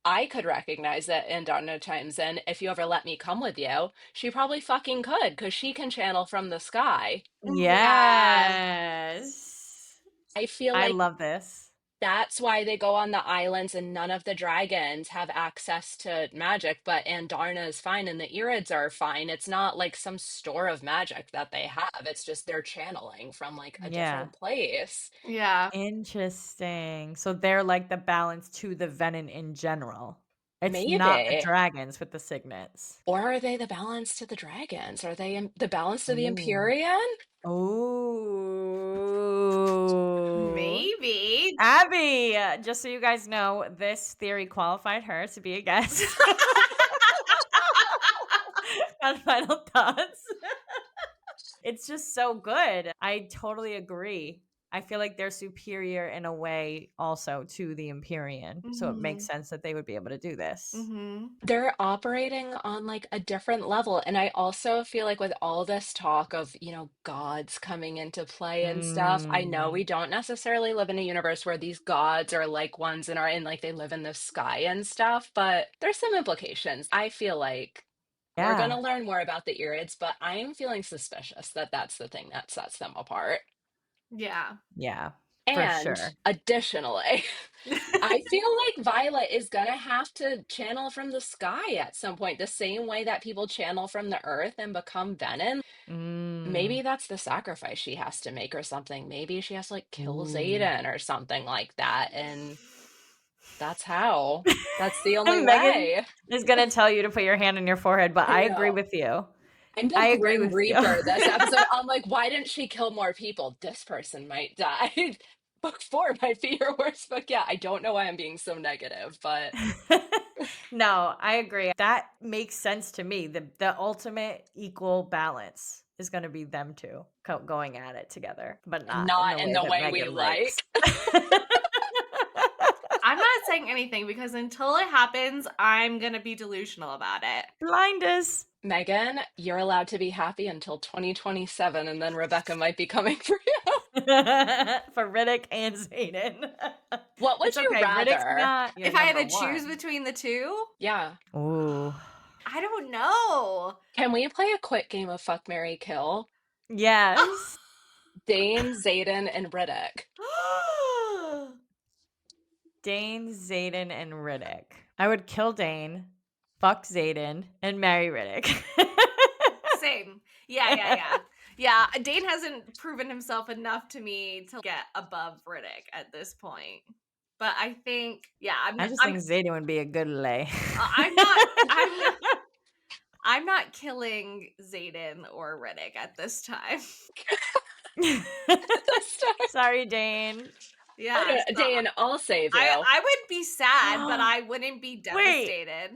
I could recognize it in Darna chimes in. If you ever let me come with you, she probably fucking could, because she can channel from the sky. Yeah. Yes. I feel I like love this. that's why they go on the islands and none of the dragons have access to magic, but Andarna is fine and the Irids are fine. It's not like some store of magic that they have. It's just they're channeling from like a Yeah. different place. Yeah. Interesting. So they're like the balance to the Venom in general. It's not the Maybe. dragons with the signets. Or are they the balance to the dragons? Are they the balance to the Ooh. Empyrean? Ooh. Maybe. Abby, just so you guys know, this theory qualified her to be a guest on Final Thoughts. It's just so good. I totally agree. I feel like they're superior in a way also to the Empyrean. So it makes sense that they would be able to do this. They're operating on like a different level. And I also feel like with all this talk of, gods coming into play and stuff, I know we Mm, don't necessarily live in a universe where these gods are like ones and are in like they live in the sky and stuff, but there's some implications. I feel like we're going to yeah. learn more about the Irids, but I am feeling suspicious that that's the thing that sets them apart. Yeah. Yeah. For And sure. additionally, I feel like Violet is gonna have to channel from the sky at some point, the same way that people channel from the earth and become Venom. Mm. Maybe that's the sacrifice she has to make or something. Maybe she has to like kill Ooh. Zayden or something like that. And that's how. That's the only Megan way. is gonna tell you to put your hand on your forehead, but I I agree know. with you. I'm the I agree Grim with you. Reaper this episode. I'm like, why didn't she kill more people? This person might die. Book 4 might be your worst book. Yeah, I don't know why I'm being so negative, but No, I agree. That makes sense to me. The ultimate equal balance is going to be them two going at it together, but not in not the in way the that way we Megan likes. like. I'm not saying anything because until it happens, I'm going to be delusional about it. Blind us. Megan, you're allowed to be happy until 2027, and then Rebecca might be coming for you. For Riddick and Zayden. What would It's you okay. Riddick's rather? not your If I had number to choose one. between the two, Yeah. Ooh. I don't know. Can we play a quick game of Fuck, Marry, Kill? Yes. Dane, Zayden, and Riddick. Dane, Zayden, and Riddick. I would kill Dane, fuck Zayden, and marry Riddick. Same. Yeah. Yeah, Dane hasn't proven himself enough to me to get above Riddick at this point. But I think, yeah, I just think Zayden would be a good lay. I'm not I'm not I'm not killing Zayden or Riddick at this time. This time. Sorry, Dane. Yeah, so Dane, I'll save you. I would be sad, but I wouldn't be Wait, devastated.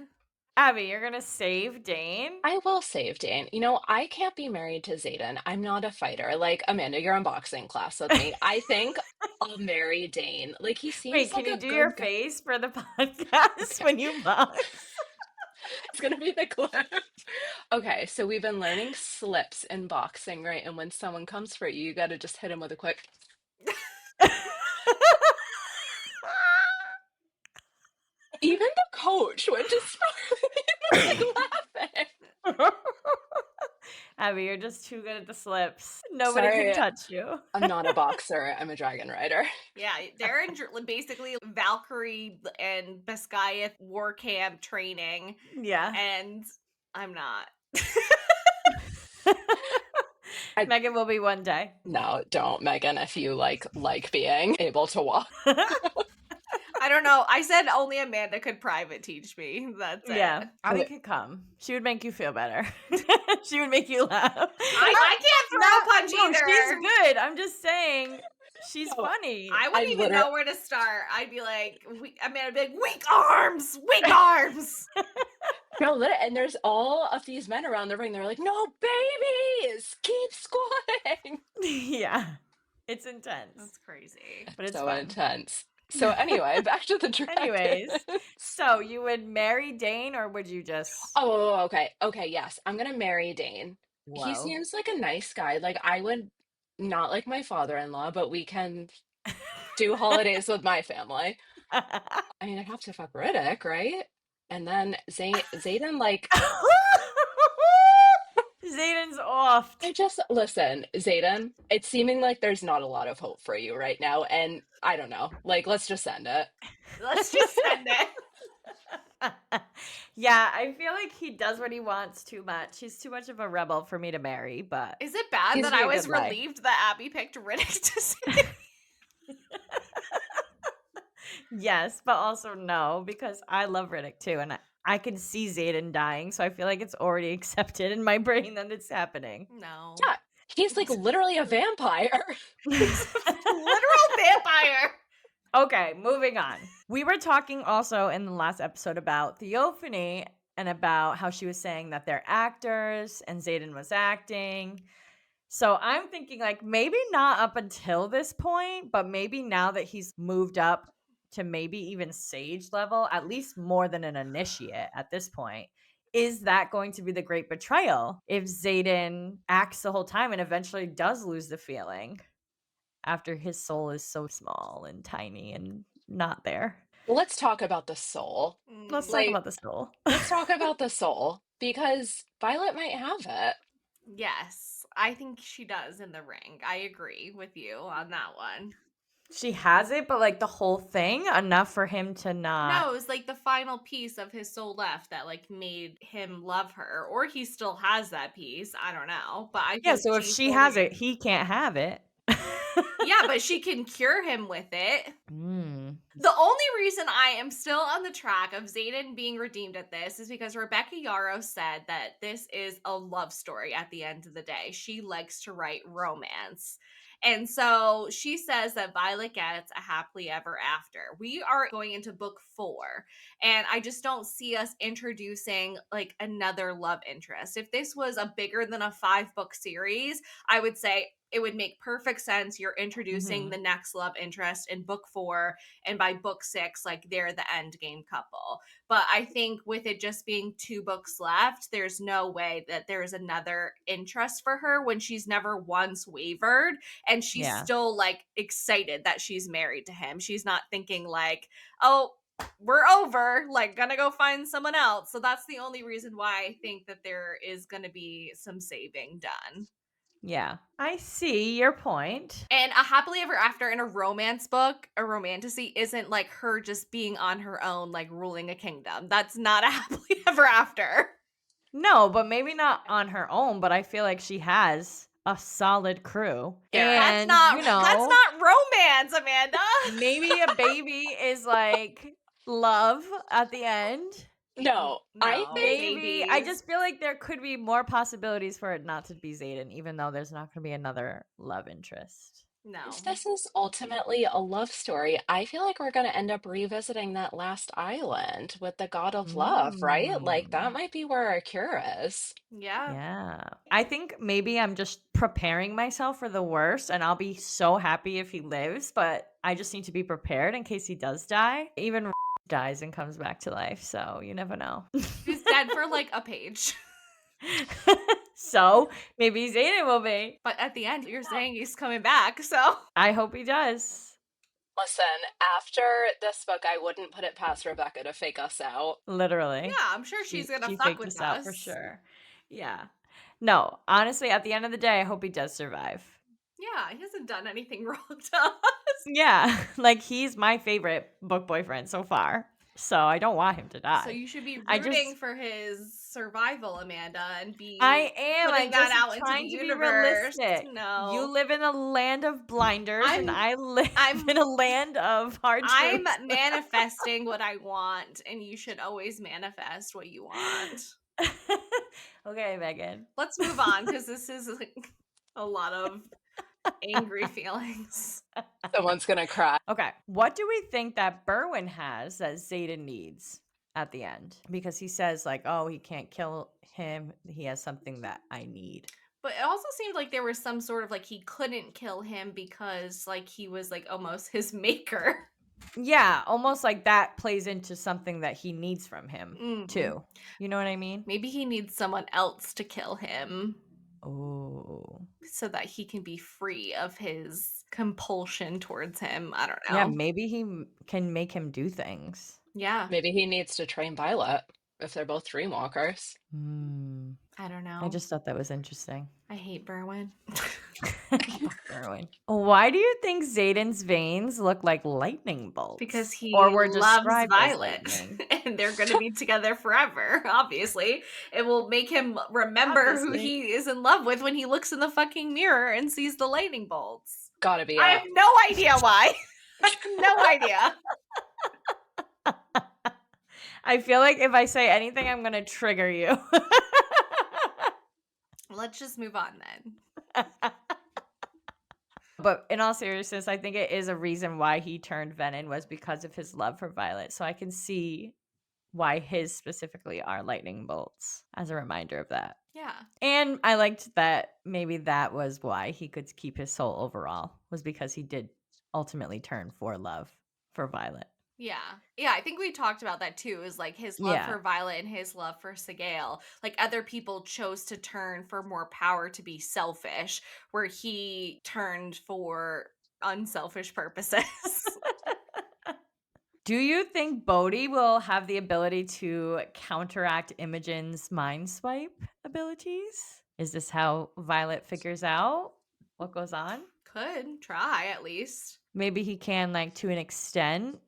Abby, you're gonna save Dane? I will save Dane. I can't be married to Zayden. I'm not a fighter. Like, Amanda, you're in boxing class with me. I think I'll marry Dane. Like, he seems Wait, can like you a do your good guy. face for the podcast Okay. when you box? It's gonna be the clip. Okay, so we've been learning slips in boxing, right? And when someone comes for you, you gotta just hit him with a quick. Even the coach went to start. He was like laughing. Abby, you're just too good at the slips. Nobody can Sorry, touch you. I'm not a boxer. I'm a dragon rider. Yeah, they're in basically Valkyrie and Biscayeth war camp training, Yeah. and I'm not. Megan will be one day. No, don't, Megan, if you like being able to walk. I don't know. I said only Amanda could private teach me. That's Yeah, it. Abby could come. She would make you feel better. She would make you laugh. I can't throw a punch No, either. she's good. I'm just saying she's No, funny. I I wouldn't even literally know where to start. I'd be like, Amanda would be like, weak arms, weak arms. no, and there's all of these men around the ring. They're like, no babies, keep squatting. Yeah, it's intense, That's crazy. but it's So fun. intense. So anyway, back to the Anyways, dragons. so you would marry Dane, or would you just? Oh, okay. Okay, yes. I'm gonna marry Dane. He Whoa. seems like a nice guy. Like I would not like my father-in-law, but we can do holidays with my family. I mean, I'd have to fuck Riddick, right? And then Zayden, like, Zayden's off. I just listen, Zayden, it's seeming like there's not a lot of hope for you right now, and I don't know. Like, let's just end it. Let's just send it. Yeah, I feel like he does what he wants too much. He's too much of a rebel for me to marry, but Is it bad He's that be I a was good guy. relieved that Abby picked Riddick to say? yes, but also no, because I love Riddick too, and I can see Zayden dying, so I feel like it's already accepted in my brain that it's happening. No. Yeah, he's like literally a vampire. Literal vampire. Okay, moving on. We were talking also in the last episode about Theophany and about how she was saying that they're actors and Zayden was acting. So I'm thinking like maybe not up until this point, but maybe now that he's moved up to maybe even sage level, at least more than an initiate at this point. Is that going to be the great betrayal if Zayden acts the whole time and eventually does lose the feeling after his soul is so small and tiny and not there? Let's talk about the soul. Let's talk Like, about the soul. let's talk about the soul because Violet might have it. Yes, I think she does in the ring. I agree with you on that one. She has it, but like the whole thing enough for him to not. No, it was like the final piece of his soul left that like made him love her, or he still has that piece. I don't know, but I Yeah, think so if she's she holding has it, he can't have it. Yeah, but she can cure him with it. Mm. The only reason I am still on the track of Zayden being redeemed at this is because Rebecca Yarros said that this is a love story at the end of the day. She likes to write romance. And so she says that Violet gets a happily ever after. We are going into book 4, and I just don't see us introducing like another love interest. If this was a bigger than a 5-book series, I would say it would make perfect sense. You're introducing the next love interest in book 4, and by book 6, like they're the end game couple. But I think with it just being 2 books left, there's no way that there's another interest for her when she's never once wavered, and she's Yeah. still like excited that she's married to him. She's not thinking like, oh, we're over, like gonna go find someone else. So that's the only reason why I think that there is gonna be some saving done. Yeah, I see your point. And a happily ever after in a romance book, a romantasy isn't like her just being on her own, like ruling a kingdom. That's not a happily ever after. No, but maybe not on her own, but I feel like she has a solid crew. That's And not you know, that's not romance, Amanda. maybe a baby is like love at the end. No, I No, think Maybe I just feel like there could be more possibilities for it not to be Zayden, even though there's not going to be another love interest. no. if this is ultimately a love story, I feel like we're going to end up revisiting that last island with the god of love, right? Like that might be where our cure is. Yeah. Yeah. I think maybe I'm just preparing myself for the worst, and I'll be so happy if he lives, but I just need to be prepared in case he does die. Even dies and comes back to life, so you never know. He's dead for like a page. So maybe Zayden will be. But at the end, you're saying he's coming back, so I hope he does. Listen, after this book, I wouldn't put it past Rebecca to fake us out. Literally. yeah, I'm sure she's gonna she fuck faked with us out for us. sure. Yeah. No, honestly, at the end of the day, I hope he does survive. Yeah, he hasn't done anything wrong to us. Yeah, like, he's my favorite book boyfriend so far, so I don't want him to So die. you should be I rooting just for his survival, Amanda, and I be am, putting I'm that just out into the trying to be universe. realistic. You No. live in a land of blinders, and I'm I live I'm in a land of hard I'm truths. manifesting what I want, and you should always manifest what you want. Okay, Megan. Let's move on because this is like a lot of angry feelings. Someone's gonna cry. Okay, what do we think that Berwin has that Zayden needs at the end? Because he says, like, oh, he can't kill him. He has something that I need. But it also seemed like there was some sort of like he couldn't kill him because like he was like almost his maker. Yeah, almost like that plays into something that he needs from him, Mhm. too. You know what I mean? Maybe he needs someone else to kill him Oh. so that he can be free of his compulsion towards him. I don't Yeah, know. maybe he can make him do things. Yeah, Maybe he needs to train Violet if they're both dreamwalkers. Hmm. I don't I know. just thought that was interesting. I hate Berwin Fuck Berwin. Why do you think Zayden's veins look like lightning because bolts? Or he were loves described as Violet lightning? and they're going to be together forever, obviously. It will make him remember who Obviously. he is in love with when he looks in the fucking mirror and sees the lightning bolts. Gotta be I have it. no idea why. I have no idea. I feel like if I say anything, I'm going to trigger you. Let's just move on then. But in all seriousness, I think it is a reason why he turned Venom was because of his love for Violet. So I can see why his specifically are lightning bolts as a reminder of that. Yeah. And I liked that maybe that was why he could keep his soul overall, was because he did ultimately turn for love for Violet. Yeah. Yeah, I think we talked about that too, is like his love Yeah. for Violet and his love for Sigale. Like other people chose to turn for more power to be selfish, where he turned for unselfish purposes. Do you think Bodhi will have the ability to counteract Imogen's mind swipe abilities? Is this how Violet figures out what goes on? Could try at least. Maybe he can, like, to an extent,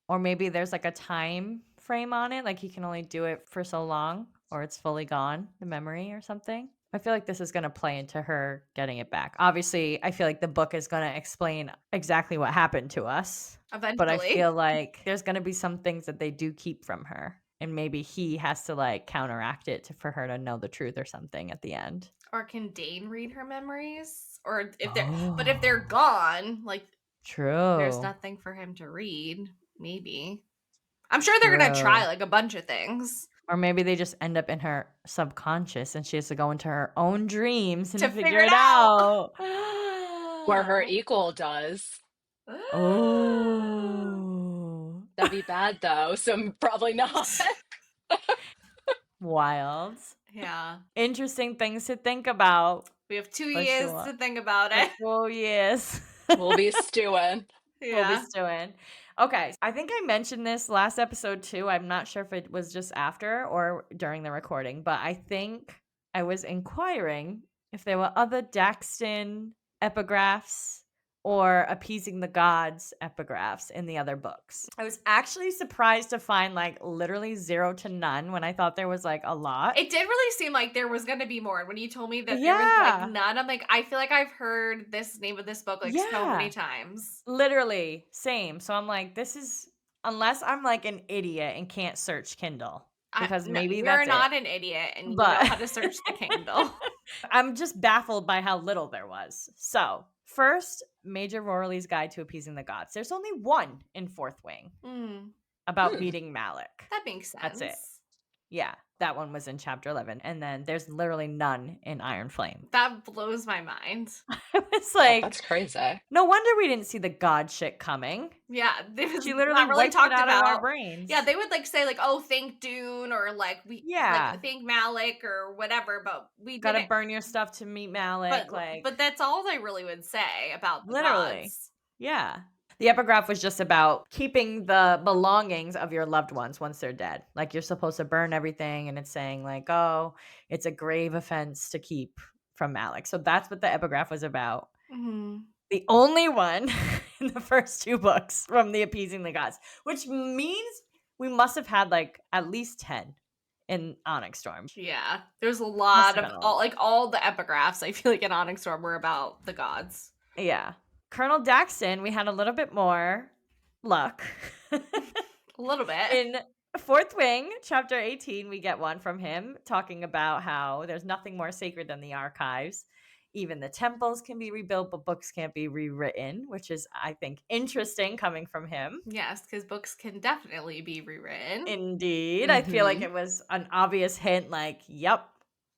or maybe there's like a time frame on it, like he can only do it for so long or it's fully gone, the memory or something. I feel like this is going to play into her getting it back. Obviously, I feel like the book is going to explain exactly what happened to us, but I Eventually. feel like there's going to be some things that they do keep from her, and maybe he has to like counteract it for her to know the truth or something at the end. Or can Dane read her memories? Or if they're but if Oh, they're gone, like there's true. nothing for him to read, maybe. I'm sure they're gonna try True. like a bunch of things Or maybe they just end up in her subconscious and she has to go into her own dreams to and figure figure it it out. out. Where her equal does. Oh. That'd be bad though, so probably not. Wild. Yeah. Interesting things to think about. We have 2 For years sure. to think about For it. 2 years. We'll be stewing. We'll be Yeah. stewing. Okay. I think I mentioned this last episode too. I'm not sure if it was just after or during the recording, but I think I was inquiring if there were other Daxton epigraphs or appeasing the gods epigraphs in the other books. I was actually surprised to find like literally 0 to none when I thought there was like a lot. It did really seem like there was going to be more. And when you told me that there was like Yeah. none, I'm like, I feel like I've heard this name of this book like so many Yeah. times. Literally, same. So I'm like, this is unless I'm like an idiot and can't search Kindle, because No, maybe you're that's it. not an idiot and you know But how to search the Kindle. I'm just baffled by how little there was. So, first, Major Roraleigh's Guide to Appeasing the Gods. There's only one in Fourth Wing about meeting Malik. That makes sense. That's it. Yeah, that one was in chapter 11. And then there's literally none in Iron Flame. That blows my mind. I was Oh, like, that's crazy. no wonder we didn't see the god shit coming. Yeah, it was She literally not really wiped it talked out of our about. brains. Yeah, they would like say like, "Oh, thank Dune," or like Yeah. thank Malik or whatever, but we Gotta didn't. burn your stuff to meet Malik. But that's all they really would say about the literally. gods. Yeah. The epigraph was just about keeping the belongings of your loved ones once they're dead. Like you're supposed to burn everything, and it's saying like, oh, it's a grave offense to keep from Malik. So that's what the epigraph was about. Mm-hmm. The only one in the first 2 books from the Appeasing the Gods, which means we must have had like at least 10 in Onyx Storm. Yeah, there's a Must lot have of been a lot. all the epigraphs. I feel like in Onyx Storm were about the gods. Yeah. Colonel Daxton, we had a little bit more luck. A little bit. In Fourth Wing, chapter 18, we get one from him talking about how there's nothing more sacred than the archives. Even the temples can be rebuilt, but books can't be rewritten, which is, I think, interesting coming from him. Yes, because books can definitely be rewritten. Indeed. I feel like it was an obvious hint, like, yep,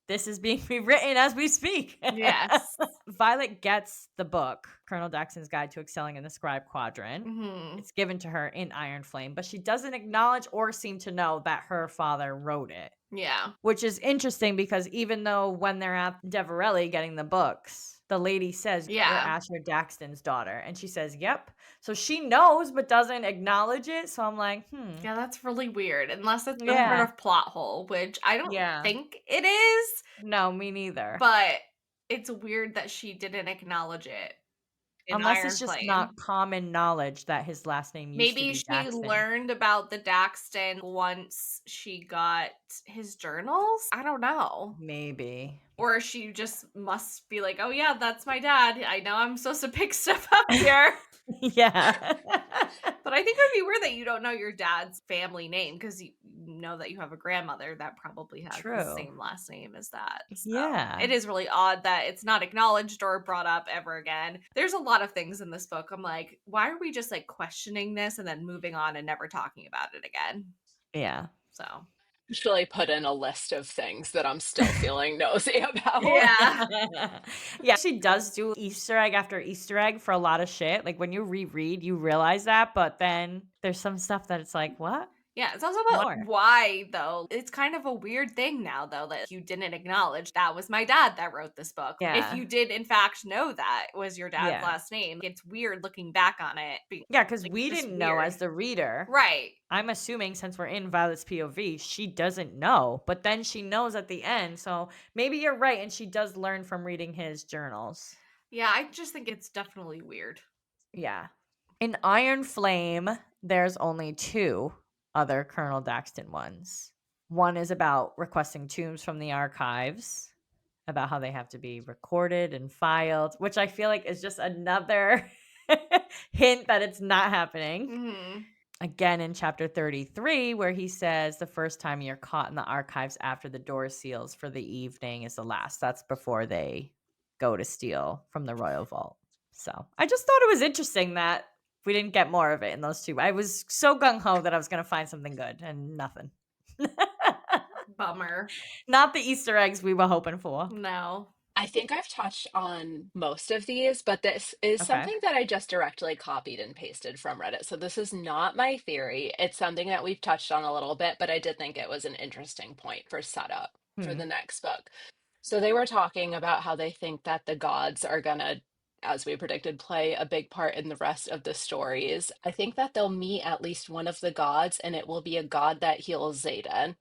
this is being rewritten as we speak. Yes. Violet gets the book, Colonel Daxton's Guide to Excelling in the Scribe Quadrant. Mm-hmm. It's given to her in Iron Flame, but she doesn't acknowledge or seem to know that her father wrote it. Yeah. Which is interesting because even though when they're at Deverelli getting the books, the lady says, Yeah. "You're Asher Daxton's daughter." And she says, "Yep." So she knows but doesn't acknowledge it. So I'm like, Yeah, that's really weird. Unless it's some Yeah. sort of plot hole, which I don't Yeah. think it is. No, me neither. But it's weird that she didn't acknowledge it in Unless Iron it's just Flame. not common knowledge that his last name used to Maybe be she Daxton. learned about the Daxton once she got his journals. I don't know. Maybe. Or she just must be like, oh yeah, that's my dad. I know I'm supposed to pick stuff up here. Yeah. But I think it would be weird that you don't know your dad's family name because you know that you have a grandmother that probably has the True. same last name as that. So Yeah. it is really odd that it's not acknowledged or brought up ever again. There's a lot of things in this book. I'm like, why are we just like questioning this and then moving on and never talking about it again? Yeah. So Actually put in a list of things that I'm still feeling nosy about. yeah. Yeah, she does do Easter egg after Easter egg for a lot of shit. Like when you reread, you realize that, but then there's some stuff that it's like, what? Yeah, it's also about More. why, though. It's kind of a weird thing now, though, that you didn't acknowledge that was my dad that wrote this book. If Yeah. you did, in fact, know that was your dad's Yeah. last name, it's weird looking back on it. Yeah, because Like, we just didn't know weird. as the reader. Right. I'm assuming since we're in Violet's POV, she doesn't know, but then she knows at the end. So maybe you're right, and she does learn from reading his journals. Yeah, I just think it's definitely weird. Yeah. In Iron Flame, there's only 2 other Colonel Daxton ones. One is about requesting tombs from the archives, about how they have to be recorded and filed, which I feel like is just another hint that it's not happening. Mm-hmm. Again in chapter 33, where he says the first time you're caught in the archives after the door seals for the evening is the last. That's before they go to steal from the royal vault. So I just thought it was interesting that we didn't get more of it in those 2. I was so gung-ho that I was going to find something good and nothing. Bummer. Not the Easter eggs we were hoping for. No. I think I've touched on most of these, but this is something that I just directly copied and pasted from Reddit. So this is not my theory. It's something that we've touched on a little bit, but I did think it was an interesting point for setup for the next book. So they were talking about how they think that the gods are gonna, as we predicted, play a big part in the rest of the stories. I think that they'll meet at least one of the gods, and it will be a god that heals Xaden.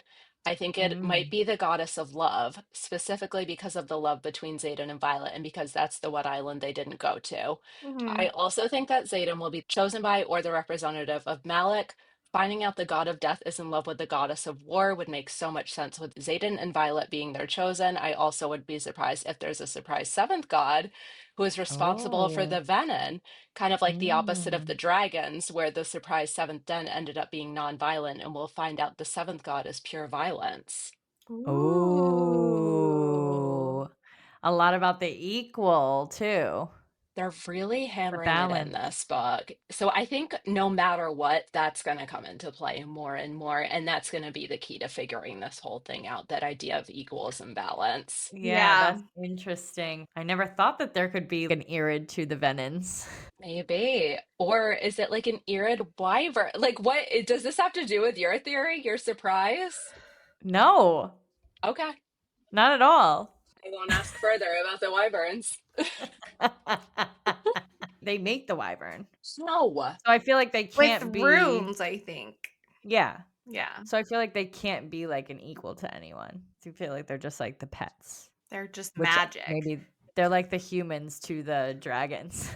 I think it might be the goddess of love, specifically because of the love between Xaden and Violet, and because that's the What Island they didn't go to. Mm-hmm. I also think that Xaden will be chosen by or the representative of Malik. Finding out the god of death is in love with the goddess of war would make so much sense with Xaden and Violet being their chosen. I also would be surprised if there's a surprise seventh god who is responsible for the venom, kind of like the opposite of the dragons, where the surprise seventh den ended up being non-violent, and we'll find out the seventh god is pure violence. Ooh. A lot about the equal, too. They're really hammering it in balance. this book. So I think no matter what, that's going to come into play more and more. And that's going to be the key to figuring this whole thing out, that idea of equals and balance. Yeah, that's interesting. I never thought that there could be an Irid to the Venons. Maybe. Or is it like an Irid wyvern? Like, what does this have to do with your theory, your surprise? No, Okay. not at all. I won't ask further about the wyverns. they make the wyvern. No. So I feel like they With can't be runes, I think. Yeah. Yeah. So I feel like they can't be like an equal to anyone. So I feel like they're just like the pets. They're just Which magic. maybe they're like the humans to the dragons.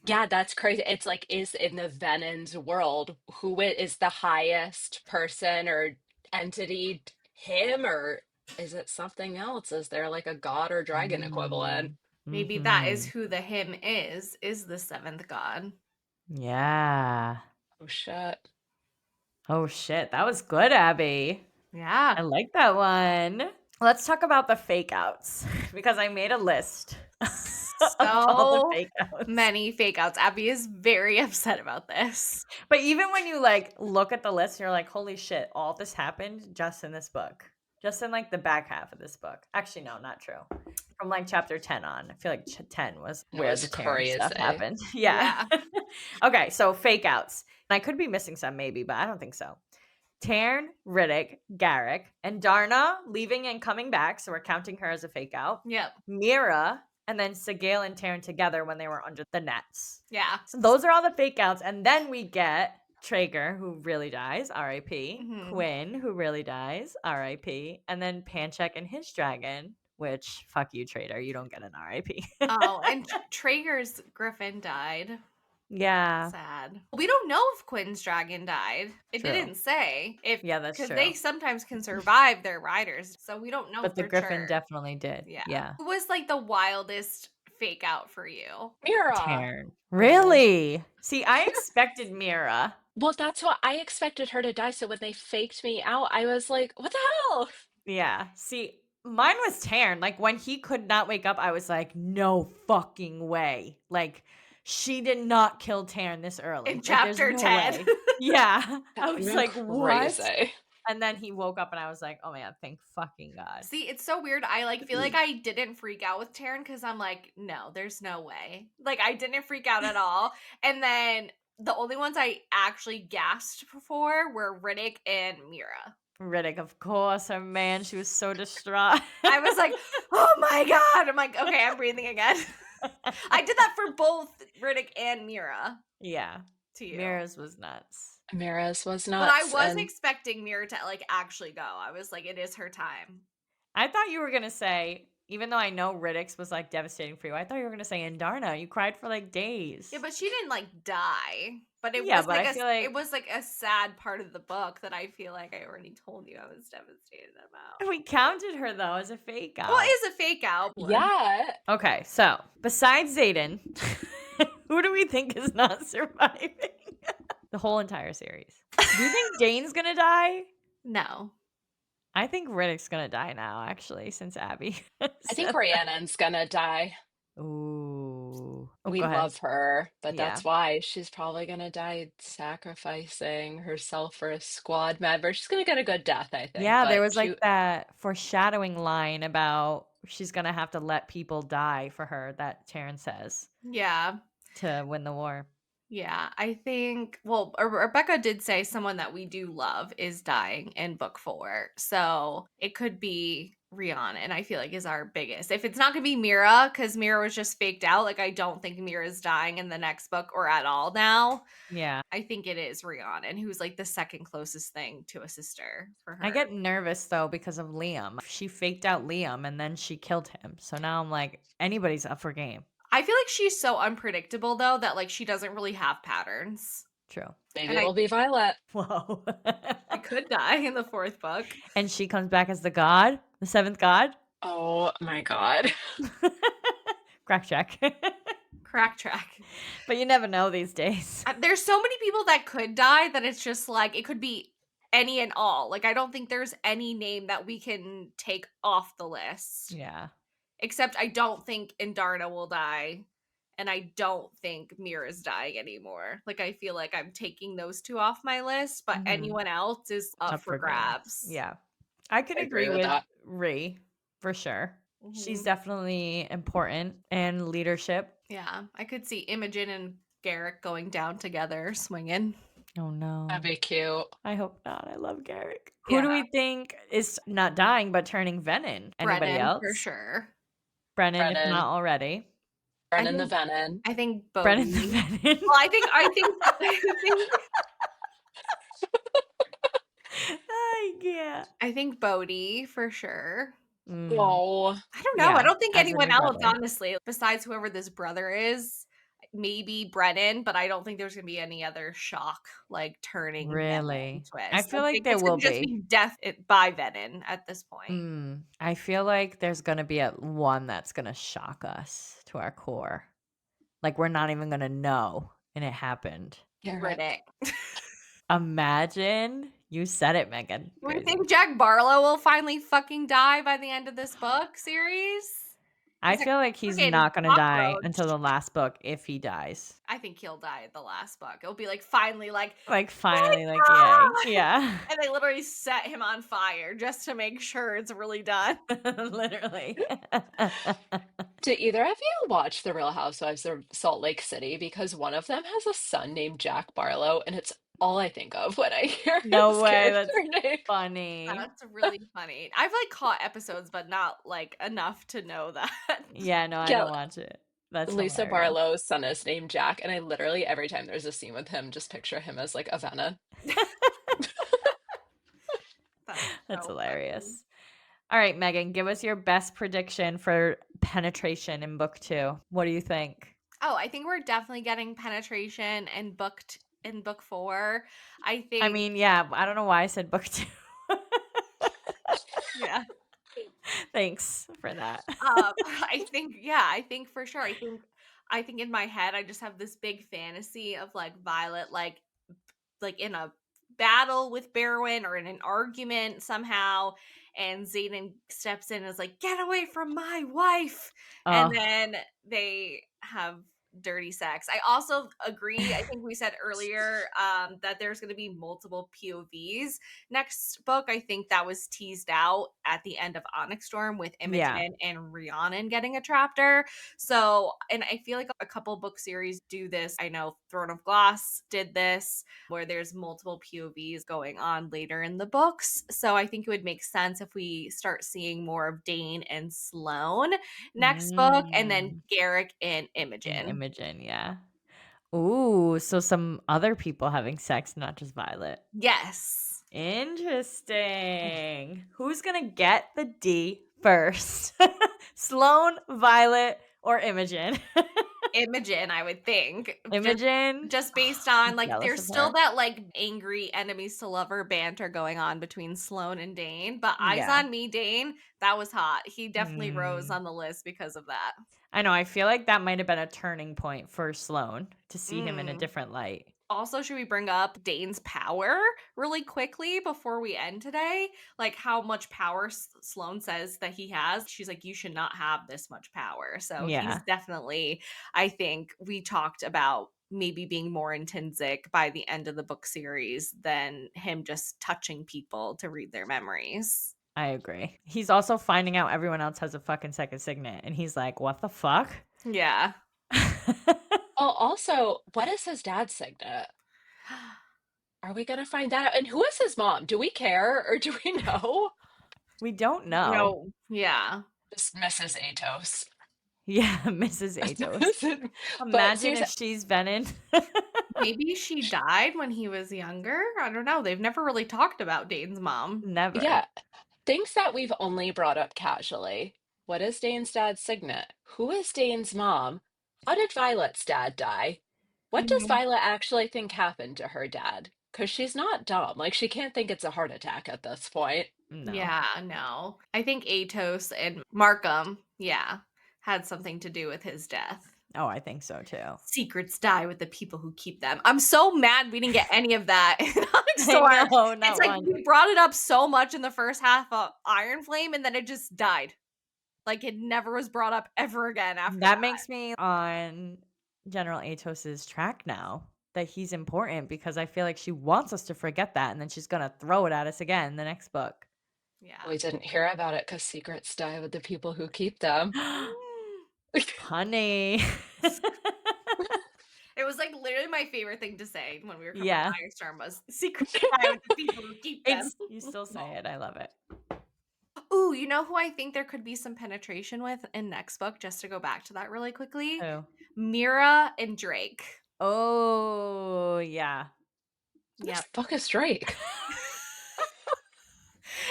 Yeah, that's crazy. It's like, is in the Venon's world, who is the highest person or entity, him, or is it something else? Is there like a god or dragon equivalent? Maybe that is Mhm. who the him is the seventh god. Yeah. Oh shit. Oh shit, that was good, Abby. Yeah. I like that one. Let's talk about the fake outs because I made a list of all the So fake outs. many fake outs. Abby is very upset about this. But even when you like look at the list, you're like, holy shit, all this happened just in this book. Just in like the back half of this book. Actually, no, not true. From like chapter 10 on. I feel like 10 was That where was the Taryn stuff crazy. happened. Yeah. Yeah. Okay, so fake outs. I could be missing some maybe, but I don't think so. Taryn, Riddick, Garrick, and Darna leaving and coming back. So we're counting her as a fake out. Yep. Mira, and then Sigale and Taryn together when they were under the nets. Yeah. So those are all the fake outs. And then we get Traeger, who really dies, R.I.P. Mhm. Quinn, who really dies, R.I.P. And then Panchek and his dragon, which, fuck you, traitor. You don't get an R.I.P. Oh, and Traeger's griffin died. Yeah. Sad. We don't know if Quinn's dragon died. It True. didn't say. Yeah, that's Because true. they sometimes can survive their riders, so we don't know But the for griffin sure. definitely did. Yeah. Who was like the wildest fake out for you? Mira. Taryn. Really? See, I expected Mira. Well, that's what I expected her to die. So when they faked me out, I was like, what the hell? Yeah. See, mine was Taryn. Like when he could not wake up, I was like, no fucking way. Like she did not kill Taryn this early. In Like, chapter there's no 10. way. Yeah. That I would was have like, been what? crazy. And then he woke up and I was like, oh my God, thank fucking God. See, it's so weird. I like feel like I didn't freak out with Taryn because I'm like, no, there's no way. Like I didn't freak out at all. And then the only ones I actually gasped for were Riddick and Mira. Riddick, of course, her man. She was so distraught. I was like, oh my God. I'm like, okay, I'm breathing again. I did that for both Riddick and Mira. Yeah. To you. Mira's was nuts. Mira's was But nuts. I was expecting Mira to like actually go. I was like, it is her time. I thought you were going to say, even though I know Riddick's was like devastating for you, I thought you were going to say Indarna. You cried for like days. Yeah, but she didn't like die. But it Yeah, was but like I feel like it was like a sad part of the book that I feel like I already told you I was devastated about. we counted her though as a fake out. Well, it is a fake out. Yeah. Okay, so besides Zayden, who do we think is not surviving the whole entire series? Do you think Jane's gonna die? No. I think Riddick's gonna die now, actually, since Abby. I think Rhiannon's gonna die. Ooh. Oh, We go ahead. love her, but Yeah. that's why she's probably gonna die sacrificing herself for a squad member. She's gonna get a good death, I think. Yeah, there But was like that foreshadowing line about she's gonna have to let people die for her that Taryn says Yeah. to win the war. Yeah, I think, well, Rebecca did say someone that we do love is dying in book 4. So it could be Rihanna, and I feel like is our biggest. If it's not going to be Mira, because Mira was just faked out, like I don't think Mira's dying in the next book or at all now. Yeah. I think it is Rihanna, and who's like the second closest thing to a sister for her. I get nervous though because of Liam. She faked out Liam and then she killed him. So now I'm like, anybody's up for game. I feel like she's so unpredictable though that like she doesn't really have patterns. True. maybe it'll be Violet. Whoa. I could die in the 4th book. And she comes back as the god, the 7th god. Oh my God. Crack check. Crack track. But you never know these days. There's so many people that could die that it's just like it could be any and all. Like I don't think there's any name that we can take off the list. Yeah. Except I don't think Indarna will die. And I don't think Mira's dying anymore. Like I feel like I'm taking those two off my list, but anyone else is up for grabs. Yeah. I could I agree agree with with that. Ree for sure. She's Mhm. definitely important and leadership. Yeah, I could see Imogen and Garrick going down together, swinging. Oh no. That'd be cute. I hope not. I love Garrick. Who do we think is not dying but turning Venom? Anybody Brennan, else? for sure. Brennan, if Brennan. not already. Brennan the Venom. I think Brennan the Bodhi. Venom. Well, I think I think Yeah. I think Bodhi for sure. Oh, I don't know. I Yeah, don't think as a anyone new else, brother. honestly, besides whoever this brother is. Maybe Brennan, but I don't think there's gonna be any other shock like turning Venom Really? I twist. I feel like think there it's gonna will just be. be death by Venom at this point. I feel like there's gonna be one that's gonna shock us to our core. Like, we're not even gonna know, and it happened. Garrick. Riddick. Imagine. You said it, Megan. Do we Crazy. think Jack Barlow will finally fucking die by the end of this book series? I He's a feel like he's freaking not gonna die until cockroach. the last book if he dies. I think he'll die at the last book. It'll be like finally like, Like, my finally, like, yay. God! Yeah. And they literally set him on fire just to make sure it's really done. Literally. Did either of you watch The Real Housewives of Salt Lake City? Because one of them has a son named Jack Barlow, and it's all I think of when I hear No his way, character that's name. funny. That's really funny. I've like caught episodes, but not like enough to know that. Yeah, no, I Yeah, don't watch it. That's Lisa hilarious. Barlow's son is named Jack, and I literally, every time there's a scene with him, just picture him as like a Venna. That's That's so funny. hilarious. All right, Megan, give us your best prediction for penetration in book 2. What do you think? Oh, I think we're definitely getting penetration and booked in book 4. I I think mean, yeah, I don't know why I said book 2. yeah. Thanks for that. I think for sure. I think in my head I just have this big fantasy of like Violet like in a battle with Berwyn or in an argument somehow, and Xaden steps in and is like, "Get away from my wife!" And Oh, then they have dirty sex. I also agree. I think we said earlier that there's going to be multiple POVs next book. I think that was teased out at the end of Onyx Storm with yeah. Imogen and Rhiannon getting a chapter. So, and I feel like a couple book series do this. I know Throne of Glass did this where there's multiple POVs going on later in the books. So I think it would make sense if we start seeing more of Dane and Sloane next book, and then Mm, Garrick and and Imogen. Imogen, yeah. Ooh, so some other people having sex, not just Violet. Yes. Interesting. Who's gonna get the D first? Sloane, Violet, or Imogen? Imogen, I would think. Imogen? Just based on I'm like jealous there's of still her. that like angry enemies to lover banter going on between Sloane and Dane. But eyes Yeah. on me, Dane, that was hot. He definitely rose Mm. on the list because of that. I know. I feel like that might have been a turning point for Sloane to see him in a Mm. different light. Also, should we bring up Dane's power really quickly before we end today? Like how much power Sloane says that he has. She's like, you should not have this much power. So he's Yeah, definitely, I think we talked about maybe being more intrinsic by the end of the book series than him just touching people to read their memories. I agree. He's also finding out everyone else has a fucking second signet, and he's like, "What the fuck?" Yeah. Well, also, what is his dad's signet? Are we gonna find that out? And who is his mom? Do we care or do we know? We don't know. No. Yeah. Just Mrs. Atos. Yeah, Mrs. Atos. But Imagine if seriously, she's Venom. Maybe she died when he was younger. I don't know. They've never really talked about Dane's mom. Never. yeah, things that we've only brought up casually. What is Dane's dad's signet? Who is Dane's mom? How did Violet's dad die? What does Mhm. Violet actually think happened to her dad? Because she's not dumb. Like, she can't think it's a heart attack at this point. No. Yeah, no. I think Atos and Markham, yeah, had something to do with his death. Oh, I think so too. Secrets die with the people who keep them. I'm so mad we didn't get any of that in Onyx I Storm. know, It's not like one. we brought it up so much in the first half of Iron Flame, and then it just died. Like it never was brought up ever again after That that. makes me on General Atos's track now that he's important because I feel like she wants us to forget that and then she's gonna throw it at us again in the next book. Yeah. We didn't hear about it because secrets die with the people who keep them. Punny. It was like literally my favorite thing to say when we were covering Yeah. Iron Storm was secrets die with the people who keep them. It's you still say it. I love it. Ooh, you know who I think there could be some penetration with in next book, just to go back to that really quickly? Who? Mira and Drake. Oh, yeah. Who the Yep. fuck is Drake?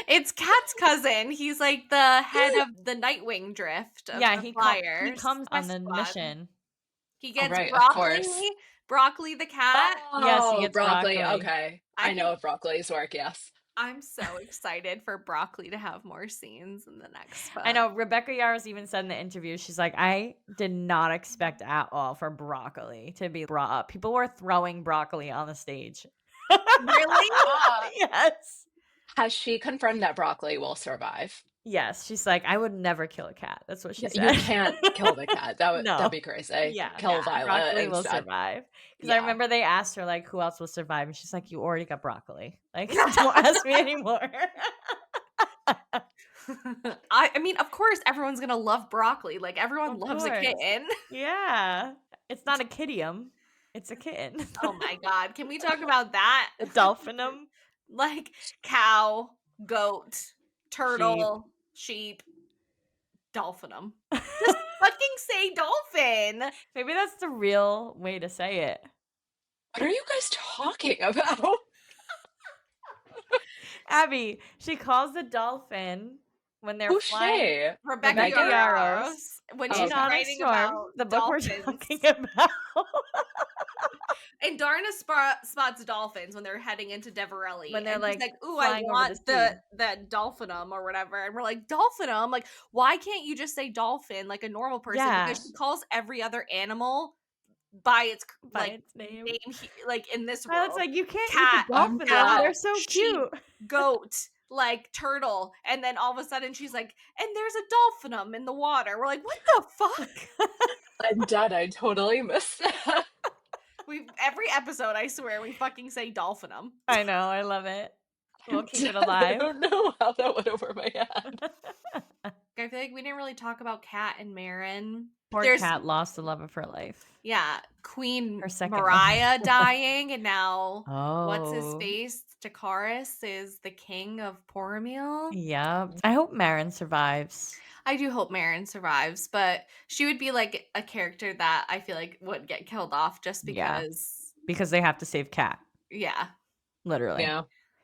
It's Kat's cousin. He's like the head of the Nightwing Drift of Yeah, the he Flyers. comes on Quest the Squad. mission. He Oh, gets right, of course. Broccoli the cat. Yes, he Oh, gets broccoli. broccoli. Okay. I I can know of broccoli's work, yes. I'm so excited for Broccoli to have more scenes in the next book. I know Rebecca Yarros even said in the interview, she's like, I did not expect at all for broccoli to be brought up. People were throwing broccoli on the stage. Really? Yes. Has she confirmed that broccoli will survive? Yes. She's like, I would never kill a cat. That's what she You said. can't kill the cat. That'd No. be crazy. Yeah. Kill Violet Broccoli will instead. survive. Because I Yeah. remember they asked her, like, who else will survive? And she's like, you already got broccoli. Like, don't ask me anymore. I mean, of course, everyone's gonna love Broccoli. Like everyone Of loves a course. kitten. Yeah. It's not a kittium. It's a kitten. Oh my god, can we talk about that? A dolphinum. Like cow, goat, turtle, sheep, dolphinum. Just fucking say dolphin. Maybe that's the real way to say it. What are you guys talking about? Abby, she calls the dolphin when they're Who's flying. she? Rebecca Rebecca Yarros. Yarros. When Oh, she's In Onyx writing Storm, about the book dolphins. we're talking about. And Darna spots dolphins when they're heading into Deverelli. When they're, and like, she's like, ooh, I flying over want the sea. the dolphinum or whatever. And we're like, dolphinum? Like, why can't you just say dolphin like a normal person? Yeah. Because she calls every other animal by its By its name. like in this Violet's world. like, you can't Cat, eat the dolphin. cow, They're so sheep, cute. goat, like turtle. And then all of a sudden she's like, and there's a dolphinum in the water. We're like, what the fuck? I'm dead. I totally missed that. Every episode, I swear, we fucking say dolphinum. I know. I love it. We'll keep it I alive. don't know how that went over my head. I feel like we didn't really talk about Kat and Marin. Poor There's- Cat lost the love of her life. Yeah, Queen Her second Mariah dying, and now what's his Oh. face? Takaris is the king of Poromil. Yeah. I hope Marin survives. I do hope Marin survives, but she would be like a character that I feel like would get killed off just Yeah. because. Because they have to save Cat. Yeah. Literally. Yeah.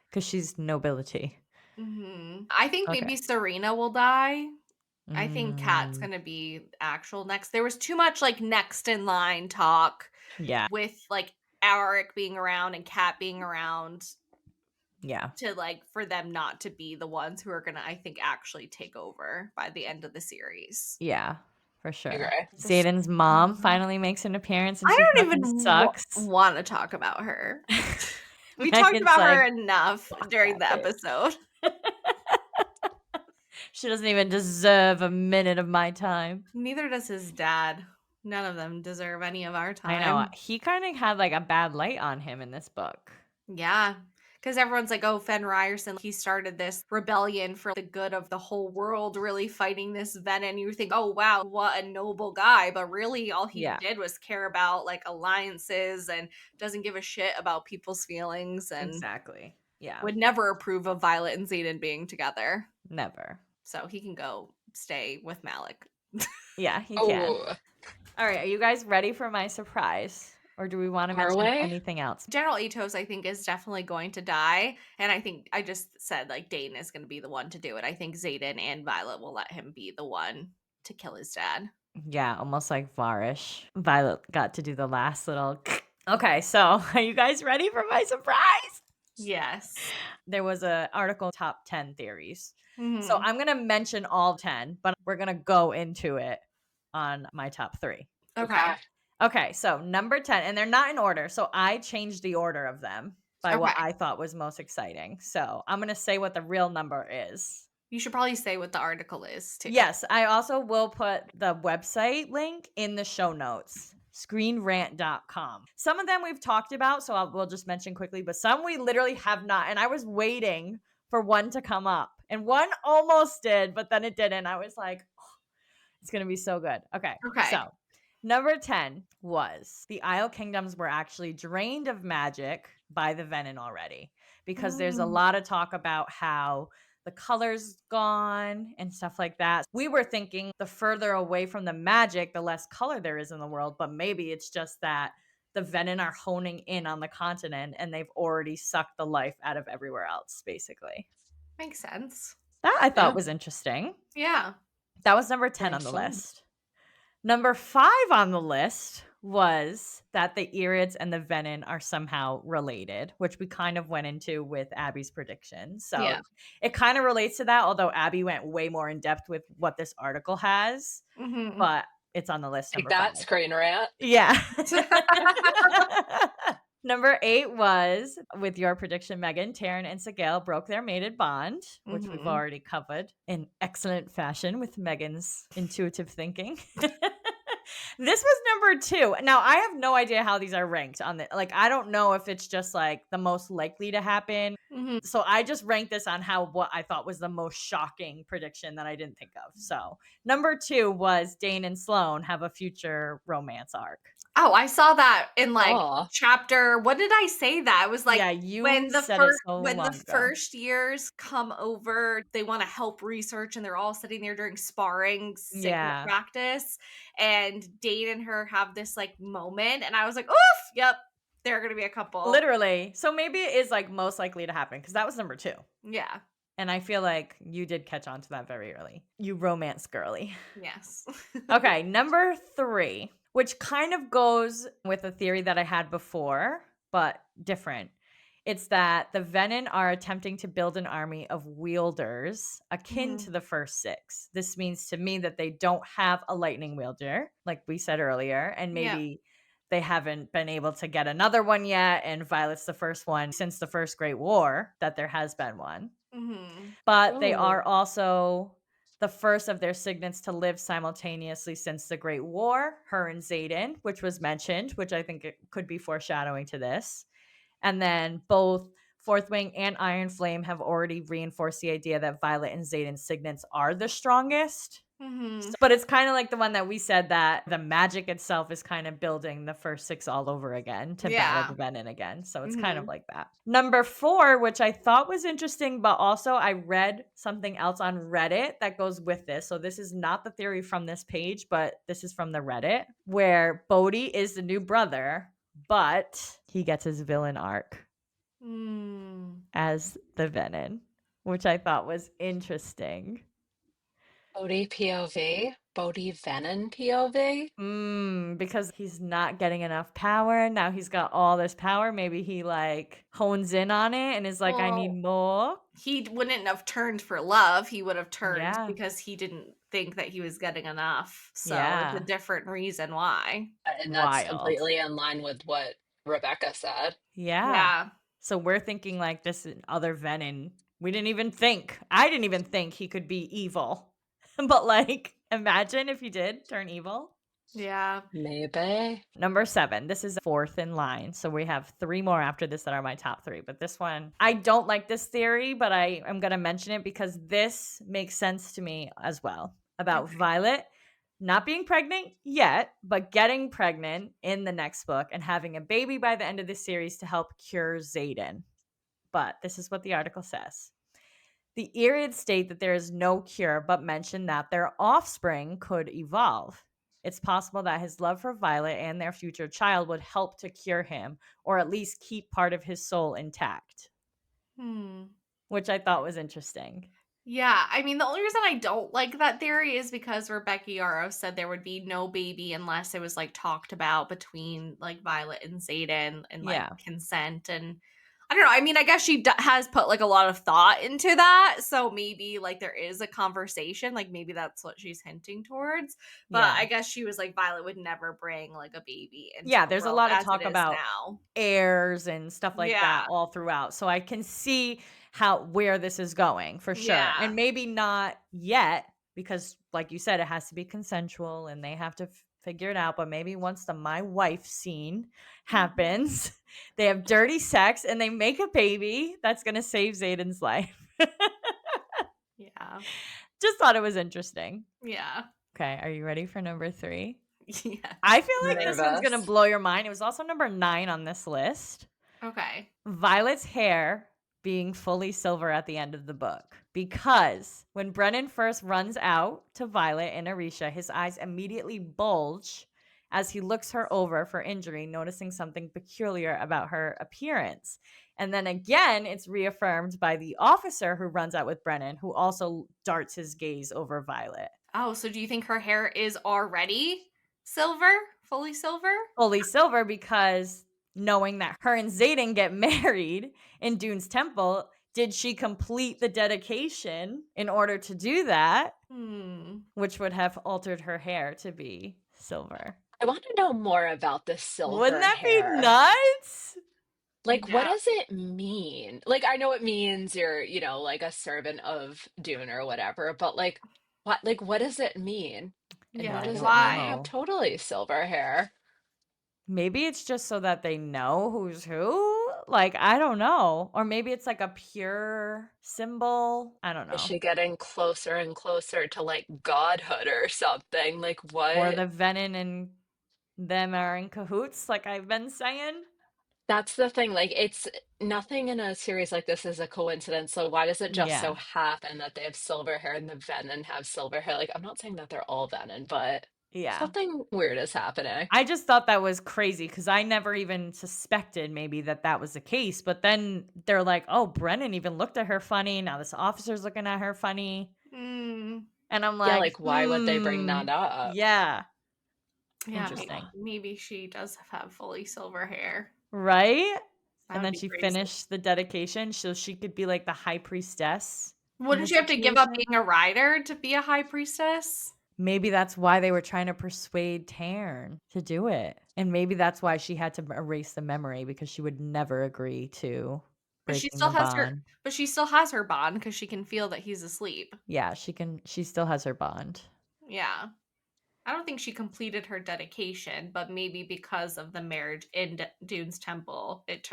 Because she's nobility. I think maybe Serena will die. I think Kat's Mm, gonna be actual next. There was too much like next in line talk Yeah. with like Alaric being around and Kat being around Yeah. to like for them not to be the ones who are gonna, I think, actually take over by the end of the series. Yeah. For sure. agree. Zayden's mom finally makes an appearance and I she don't fucking even sucks. want to talk about her. We talked Megan's about her like, enough during the that bitch. episode. She doesn't even deserve a minute of my time. Neither does his dad. None of them deserve any of our time. I know. He kind of had like a bad light on him in this book. Yeah. Because everyone's like, oh, Fen Ryerson, he started this rebellion for the good of the whole world, really fighting this venom. And you think, oh, wow, what a noble guy. But really, all he did was care about like alliances and doesn't give a shit about people's feelings and Exactly. Yeah. would never approve of Violet and Xaden being together. Never. So he can go stay with Malik. Yeah, he can. Oh, All right. Are you guys ready for my surprise? Or do we want to mention anything else? General Atos, I think, is definitely going to die. And I think I just said like Dayton is going to be the one to do it. I think Xaden and Violet will let him be the one to kill his dad. Yeah, almost like Varish. Violet got to do the last little. Okay, so are you guys ready for my surprise? Yes. There was an article, top 10 theories. Mm-hmm. So I'm going to mention all 10, but we're going to go into it on my top 3. Okay, so number 10, and they're not in order. So I changed the order of them by what I thought was most exciting. So I'm going to say what the real number is. You should probably say what the article is, too. Yes, I also will put the website link in the show notes. Screenrant.com. Some of them we've talked about, so we'll just mention quickly, but some we literally have not. And I was waiting for one to come up, and one almost did, but then it didn't. I was like, oh, it's going to be so good. Okay. So number 10 was the Isle Kingdoms were actually drained of magic by the Venom already, because there's a lot of talk about how the color's gone and stuff like that. We were thinking the further away from the magic, the less color there is in the world, but maybe it's just that the Venin are honing in on the continent and they've already sucked the life out of everywhere else, basically. Makes sense. That I thought Yeah. was interesting. Yeah. That was number 10 Very on the fun. list. Number 5 on the list was that the Irids and the Venin are somehow related, which we kind of went into with Abby's prediction. So Yeah. it kind of relates to that, although Abby went way more in depth with what this article has, but it's on the list Take number 5. that, screen rant. Yeah. Number 8 was, with your prediction, Megan, Taryn, and Sigale broke their mated bond, which we've already covered in excellent fashion with Megan's intuitive thinking. This was number 2. Now, I have no idea how these are ranked on the, like, I don't know if it's just like the most likely to happen. So I just ranked this on what I thought was the most shocking prediction that I didn't think of. So number 2 was Dane and Sloane have a future romance arc. Oh, I saw that in like Aw. chapter. What did I say that? It was like Yeah, you when the said it first so when the long ago. first years come over, they want to help research and they're all sitting there during sparring signet Yeah. practice, and Dane and her have this like moment, and I was like, oof, yep, they're gonna be a couple. Literally. So maybe it is like most likely to happen because that was number 2. Yeah. And I feel like you did catch on to that very early. You romance girly. Yes. Okay, number 3, which kind of goes with a theory that I had before, but different. It's that the Venin are attempting to build an army of wielders akin to the first 6. This means to me that they don't have a lightning wielder, like we said earlier, and maybe they haven't been able to get another one yet, and Violet's the first one since the First Great War that there has been one. But they are also the first of their signets to live simultaneously since the Great War, her and Xaden, which was mentioned, which I think it could be foreshadowing to this. And then both Fourth Wing and Iron Flame have already reinforced the idea that Violet and Xaden's signets are the strongest. But it's kind of like the one that we said that the magic itself is kind of building the first 6 all over again to battle the Venin again. So it's kind of like that. Number 4, which I thought was interesting, but also I read something else on Reddit that goes with this. So this is not the theory from this page, but this is from the Reddit, where Bodhi is the new brother, but he gets his villain arc as the Venin, which I thought was interesting. Bodhi POV? Bodhi Venin POV? Because he's not getting enough power. Now he's got all this power. Maybe he like hones in on it and is like, I need more. He wouldn't have turned for love. He would have turned Yeah. because he didn't think that he was getting enough. So Yeah. it's a different reason why. And that's Wild. completely in line with what Rebecca said. Yeah. So we're thinking like this other Venin. We didn't even think. I didn't even think he could be evil. But like, imagine if he did turn evil. Yeah. Maybe. Number 7. This is 4th in line. So we have 3 more after this that are my top 3. But this one, I don't like this theory, but I'm going to mention it because this makes sense to me as well. About Violet not being pregnant yet, but getting pregnant in the next book and having a baby by the end of the series to help cure Xaden. But this is what the article says. The Irids state that there is no cure, but mention that their offspring could evolve. It's possible that his love for Violet and their future child would help to cure him, or at least keep part of his soul intact. Which I thought was interesting. Yeah, I mean, the only reason I don't like that theory is because Rebecca Yarrow said there would be no baby unless it was like talked about between like Violet and Xaden and like consent. And I don't know. I mean, I guess she has put like a lot of thought into that. So maybe like there is a conversation, like maybe that's what she's hinting towards. But I guess she was like, Violet would never bring like a baby into the there's a world lot of as talk it is about now. heirs and stuff like that all throughout. So I can see where this is going for sure. And maybe not yet because like you said, it has to be consensual and they have to figure it out. But maybe once the my wife scene happens, they have dirty sex and they make a baby that's going to save Xaden's life. Yeah. Just thought it was interesting. Yeah. Okay. Are you ready for number 3? Yeah. I feel like this one's going to blow your mind. It was also number 9 on this list. Okay. Violet's hair being fully silver at the end of the book. Because when Brennan first runs out to Violet and Arisha, his eyes immediately bulge as he looks her over for injury, noticing something peculiar about her appearance. And then again, it's reaffirmed by the officer who runs out with Brennan, who also darts his gaze over Violet. Oh, so do you think her hair is already silver? Fully silver? Fully silver, because knowing that her and Xaden get married in Dune's temple, did she complete the dedication in order to do that? Which would have altered her hair to be silver. I want to know more about the Wouldn't silver that be hair. nuts? Like, what Yeah. does it mean? Like, I know it means you're, like a servant of Dune or whatever, but what does it mean? And Yeah, why like does it not why? have totally silver hair? Maybe it's just so that they know who's who. Like, I don't know. Or maybe it's like a pure symbol. I don't Is know. she getting closer and closer to like godhood or something? Like, Or what? the Venom and them are in cahoots, like I've been saying. That's the thing. Like, it's nothing in a series like this is a coincidence. So why does it just so Yeah. happen that they have silver hair and the Venom have silver hair? Like, I'm not saying that they're all Venom, but Yeah. something weird is happening. I just thought that was crazy because I never even suspected maybe that was the case. But then they're like, oh, Brennan even looked at her funny. Now this officer's looking at her funny. Mm, And I'm Yeah, like, like, why would they bring that up? yeah, yeah, interesting. maybe she does have fully silver hair. Right? That And would then be she crazy. finished the dedication so she could be like the high priestess in Wouldn't the she have to give up situation. being a rider to be a high priestess? Maybe that's why they were trying to persuade Tarn to do it. And maybe that's why she had to erase the memory, because she would never agree to But she breaking still the has her bond. but she still has her bond because she can feel that he's asleep. Yeah, she still has her bond. Yeah. I don't think she completed her dedication, but maybe because of the marriage in Dune's temple, it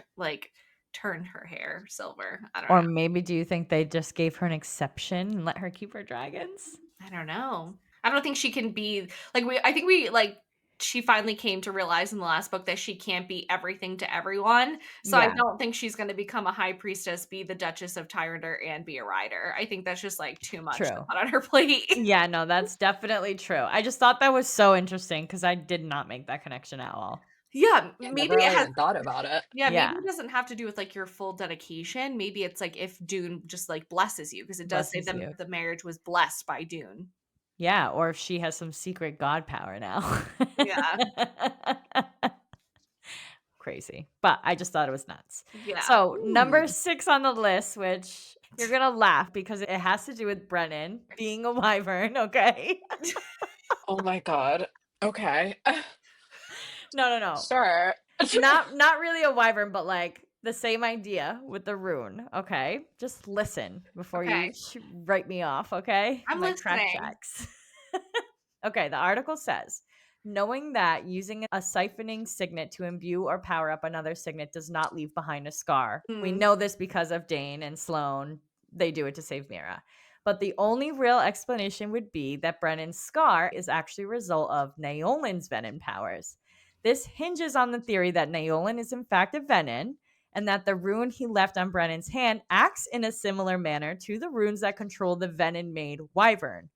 turned her hair silver. I don't Or know. maybe do you think they just gave her an exception and let her keep her dragons? I don't know. I don't think she can be like she finally came to realize in the last book that she can't be everything to everyone. So I Yeah, don't think she's going to become a high priestess, be the Duchess of Tyrender, and be a rider. I think that's just like too much to true. put on her plate. Yeah, no, that's definitely true. I just thought that was so interesting because I did not make that connection at all. Yeah, I maybe never it has. even thought about it. Yeah, maybe Yeah, it doesn't have to do with like your full dedication. Maybe it's like if Dune just like blesses you, because it does say blesses you. the marriage was blessed by Dune. Yeah, or if she has some secret god power now. Yeah, Crazy. But I just thought it was nuts. yeah. So, number Hmm. 6 on the list, which you're going to laugh because it has to do with Brennan being a wyvern, okay? Oh my God. Okay. No. Sure. Not really a wyvern, but like the same idea with the rune, okay? Just listen before Okay, you write me off, okay? I'm My crack listening. jacks. Okay, the article says, knowing that using a siphoning signet to imbue or power up another signet does not leave behind a scar. We Mm. know this because of Dane and Sloane. They do it to save Mira. But the only real explanation would be that Brennan's scar is actually a result of Naolin's venom powers. This hinges on the theory that Naolin is in fact a venom, and that the rune he left on Brennan's hand acts in a similar manner to the runes that control the venom made wyvern.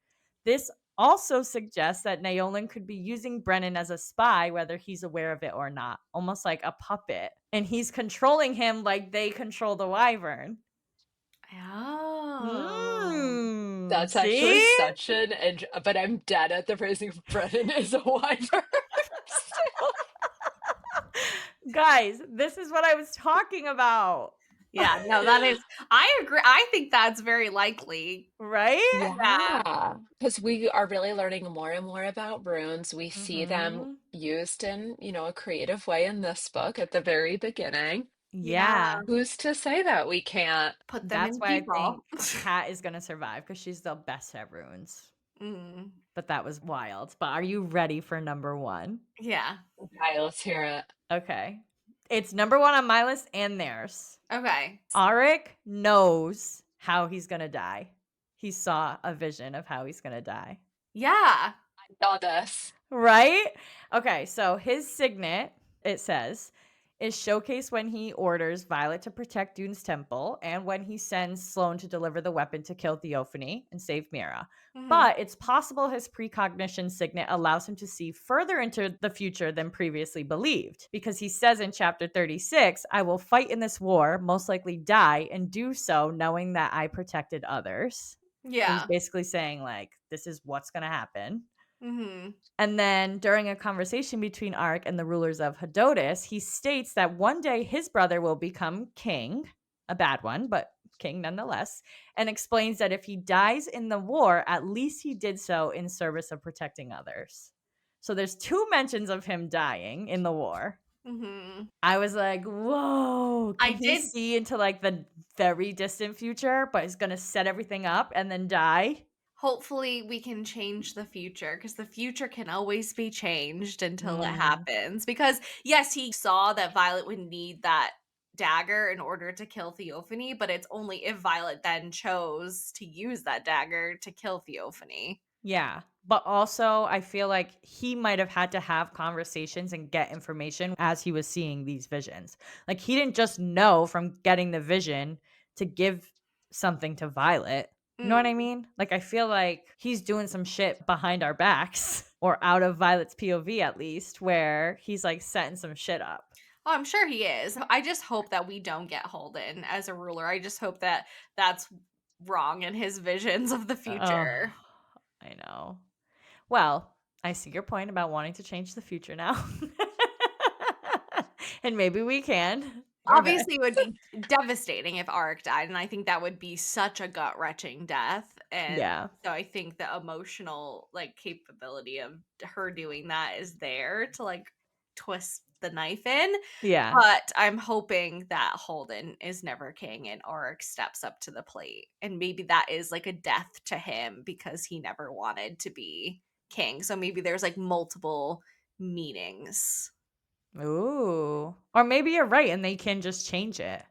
This also suggests that Naolin could be using Brennan as a spy, whether he's aware of it or not, almost like a puppet. And he's controlling him like they control the wyvern. Oh. That's actually See? such but I'm dead at the phrasing of Brennan is a wyvern. Still. Guys, this is what I was talking about. Yeah, no, that is I agree. I think that's very likely. Right? Yeah. Yeah, because we are really learning more and more about runes. We see them Mm-hmm. used in, a creative way in this book at the very beginning. Yeah. Yeah. Who's to say that we can't? Put them That's in why I think people. Kat is going to survive because she's the best at runes. Mm. But that was wild. But are you ready for number 1? Yeah. Okay, let's hear it. Okay. It's number 1 on my list and theirs. Okay. Arik knows how he's going to die. He saw a vision of how he's going to die. Yeah. I saw this. Right? Okay, so his signet, it says, is showcased when he orders Violet to protect Dune's temple and when he sends Sloane to deliver the weapon to kill Theophany and save Mira. Mhm. But it's possible his precognition signet allows him to see further into the future than previously believed, because he says in chapter 36, I will fight in this war, most likely die, and do so knowing that I protected others. So he's Yeah. basically saying, like, this is what's going to happen. Mhm. And then during a conversation between Arik and the rulers of Hedotus, he states that one day his brother will become king, a bad one, but king nonetheless, and explains that if he dies in the war, at least he did so in service of protecting others. So there's 2 mentions of him dying in the war. Mhm. I was like, whoa, I can he did see into like the very distant future, but he's going to set everything up and then die? Hopefully we can change the future, because the future can always be changed until it Mm, happens. Because yes, he saw that Violet would need that dagger in order to kill Theophany, but it's only if Violet then chose to use that dagger to kill Theophany. yeah. But also, I feel like he might have had to have conversations and get information as he was seeing these visions. Like, he didn't just know from getting the vision to give something to Violet. You know what I Mm. mean? Like, I feel like he's doing some shit behind our backs or out of Violet's POV at least, where he's like setting some shit up. Oh, I'm sure he is. I just hope that we don't get Holden as a ruler. I just hope that that's wrong in his visions of the Oh, future. I know. Well, I see your point about wanting to change the future now. And maybe we can. Obviously, it would be devastating if Arik died, and I think that would be such a gut-wrenching death, and Yeah. so I think the emotional, like, capability of her doing that is there to, like, twist the knife in, Yeah. but I'm hoping that Holden is never king and Arik steps up to the plate, and maybe that is, like, a death to him because he never wanted to be king, so maybe there's, like, multiple meanings. Ooh. Or maybe you're right and they can just change it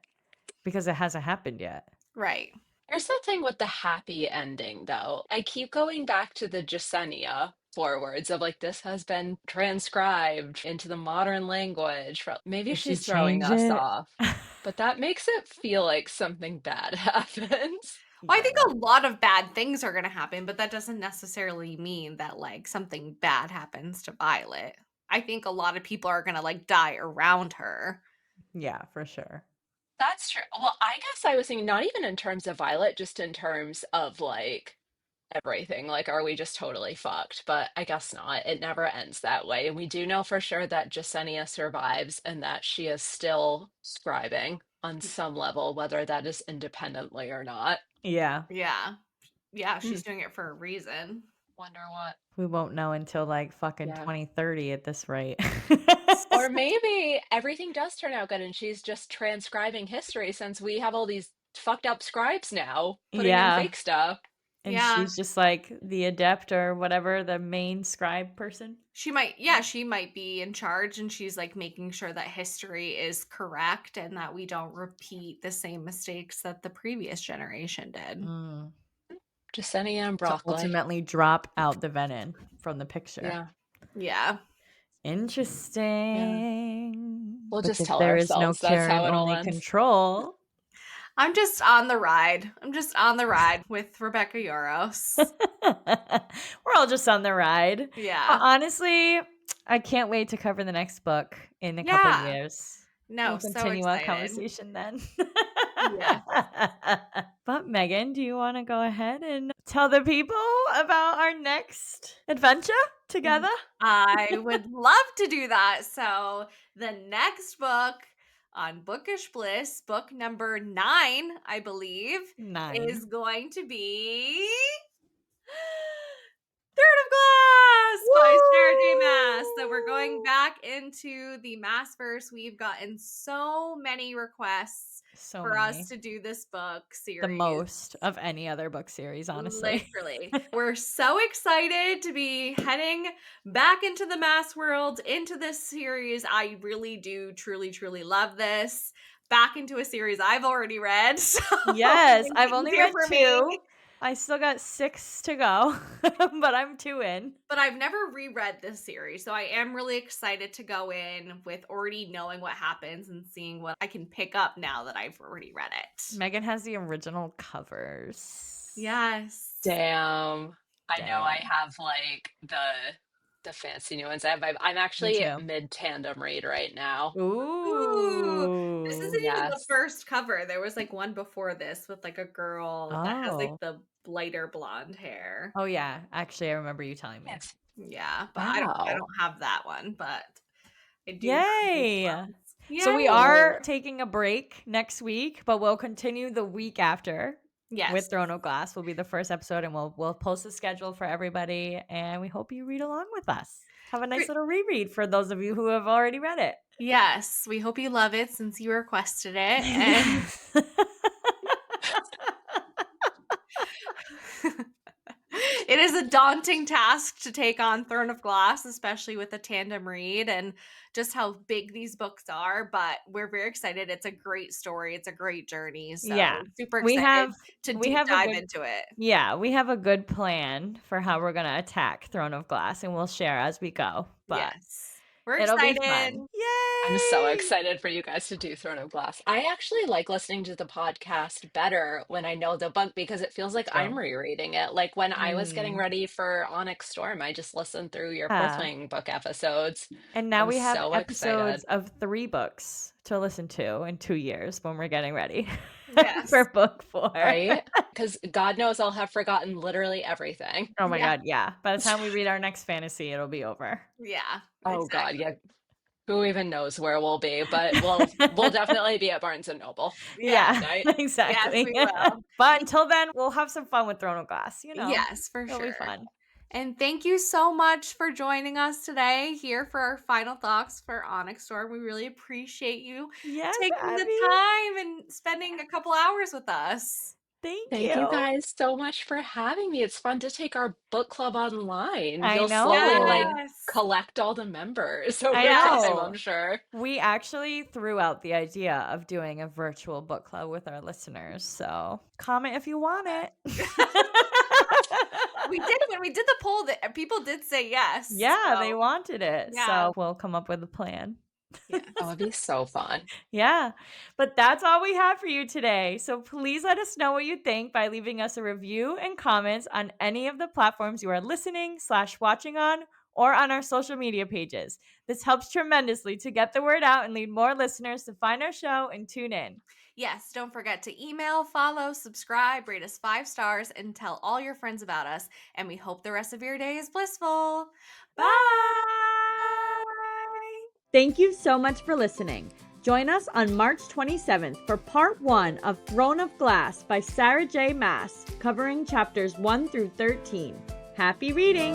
because it hasn't happened yet. Right. Here's the thing with the happy ending, though. I keep going back to the Jasenia forwards of like, this has been transcribed into the modern language. Maybe Did she she's throwing change us it? off, but that makes it feel like something bad happens. Well, I think Yeah. a lot of bad things are gonna happen, but that doesn't necessarily mean that, like, something bad happens to Violet. I think a lot of people are gonna, like, die around her. Yeah, for sure. That's true. Well, I guess I was thinking not even in terms of Violet, just in terms of like everything. Like, are we just totally fucked? But I guess not. It never ends that way. And we do know for sure that Jasenia survives and that she is still scribing on some level, whether that is independently or not. Yeah. Yeah. Yeah, Hmm, she's doing it for a reason. wonder what. We won't know until like fucking Yeah. 2030 at this rate. Or maybe everything does turn out good and she's just transcribing history since we have all these fucked up scribes now putting in Yeah. fake stuff. And Yeah. she's just like the adept or whatever, the main scribe person. She might be in charge, and she's, like, making sure that history is correct and that we don't repeat the same mistakes that the previous generation did. Mm. Jasenia and To broccoli. ultimately drop out the venom from the picture. Yeah. Yeah. Yeah. Interesting. We'll But just if tell there is no ourselves that's cure and how it all only ends. control, I'm just on the ride. I'm just on the ride with Rebecca Yoros. we're all just on the ride. But Yeah. honestly, I can't wait to cover the next book in a couple Yeah. years. No, We'll so continue our excited. conversation then. Yeah. But Megan, do you want to go ahead and tell the people about our next adventure together? I would love to do that. So, the next book on Bookish Bliss, book number 9, I believe, 9. is going to be Third of Glass by Sarah J. Maas. So we're going Woo! back into the Massverse. We've gotten so many requests So for us many. to do this book The series. most of any other book series, honestly. Literally. We're so excited to be heading back into the mass world, into this series. I really do truly, truly love this. Back into a series I've already read. So it Yes, makes I've it only easier read for me. 2. I still got 6 to go, but I'm 2 in. But I've never reread this series, so I am really excited to go in with already knowing what happens and seeing what I can pick up now that I've already read it. Megan has the original covers. Yes. Damn. I know I Damn. have like the fancy new ones. I'm actually too. mid-tandem read right now. Ooh, this Ooh. isn't even the Yes. first cover. There was like one before this with like a girl that has like Oh. the lighter blonde hair. Oh, yeah. Actually, I remember you telling me. Yes. Yeah, but I Wow. don't have that one, but I do have these Yay! ones. So we Yay! are taking a break next week, but we'll continue the week after Yes. with Throne of Glass. Will be the first episode, and we'll post the schedule for everybody, and we hope you read along with us. Have a nice little reread for those of you who have already read it. Yes, we hope you love it since you requested it. And it is a daunting task to take on Throne of Glass, especially with a tandem read and just how big these books are. But we're very excited. It's a great story. It's a great journey. So Yeah. super We excited to we deep have a dive good into it. Yeah, we have a good plan for how we're going to attack Throne of Glass, and we'll share as we go. But Yes. We're it'll be excited. fun. I'm so Yay! excited for you guys to do Throne of Glass. I actually like listening to the podcast better when I know the book because it feels like I'm True. rereading it. Like when I was getting Mm. ready for Onyx Storm, I just listened through your Yeah. Purthwing book episodes. And now I'm we have so episodes excited. of 3 books to listen to in 2 years when we're getting ready Yes. for book 4. Right? Because God knows I'll have forgotten literally everything. Oh my Yeah. God, yeah. By the time we read our next fantasy, it'll be over. Yeah. Oh God, Exactly. yeah. Who even knows where we'll be? But we'll definitely be at Barnes and Noble Yeah. that Yeah, night. Yes, exactly. we will. But until then, we'll have some fun with Throne of Glass, Yes, for It'll be sure. fun. And thank you so much for joining us today here for our final thoughts for Onyx Storm. We really appreciate you Yes, taking the Abby. time and spending a couple hours with us. Thank Thank you you. guys so much for having me. It's fun to take our book club online. I You'll slowly know. Yes. collect all the members I over time, know. I'm sure. We actually threw out the idea of doing a virtual book club with our listeners. So comment if you want it. We did when we did the poll that people did say yes. Yeah, so, they wanted it. Yeah. So we'll come up with a plan. Yes. That would be so fun. Yeah, but that's all we have for you today. So please let us know what you think by leaving us a review and comments on any of the platforms you are listening/watching on or on our social media pages. This helps tremendously to get the word out and lead more listeners to find our show and tune in. Yes, don't forget to email, follow, subscribe, rate us 5 stars, and tell all your friends about us. And we hope the rest of your day is blissful. Bye! Thank you so much for listening. Join us on March 27th for part 1 of Throne of Glass by Sarah J. Maas, covering chapters 1 through 13. Happy reading!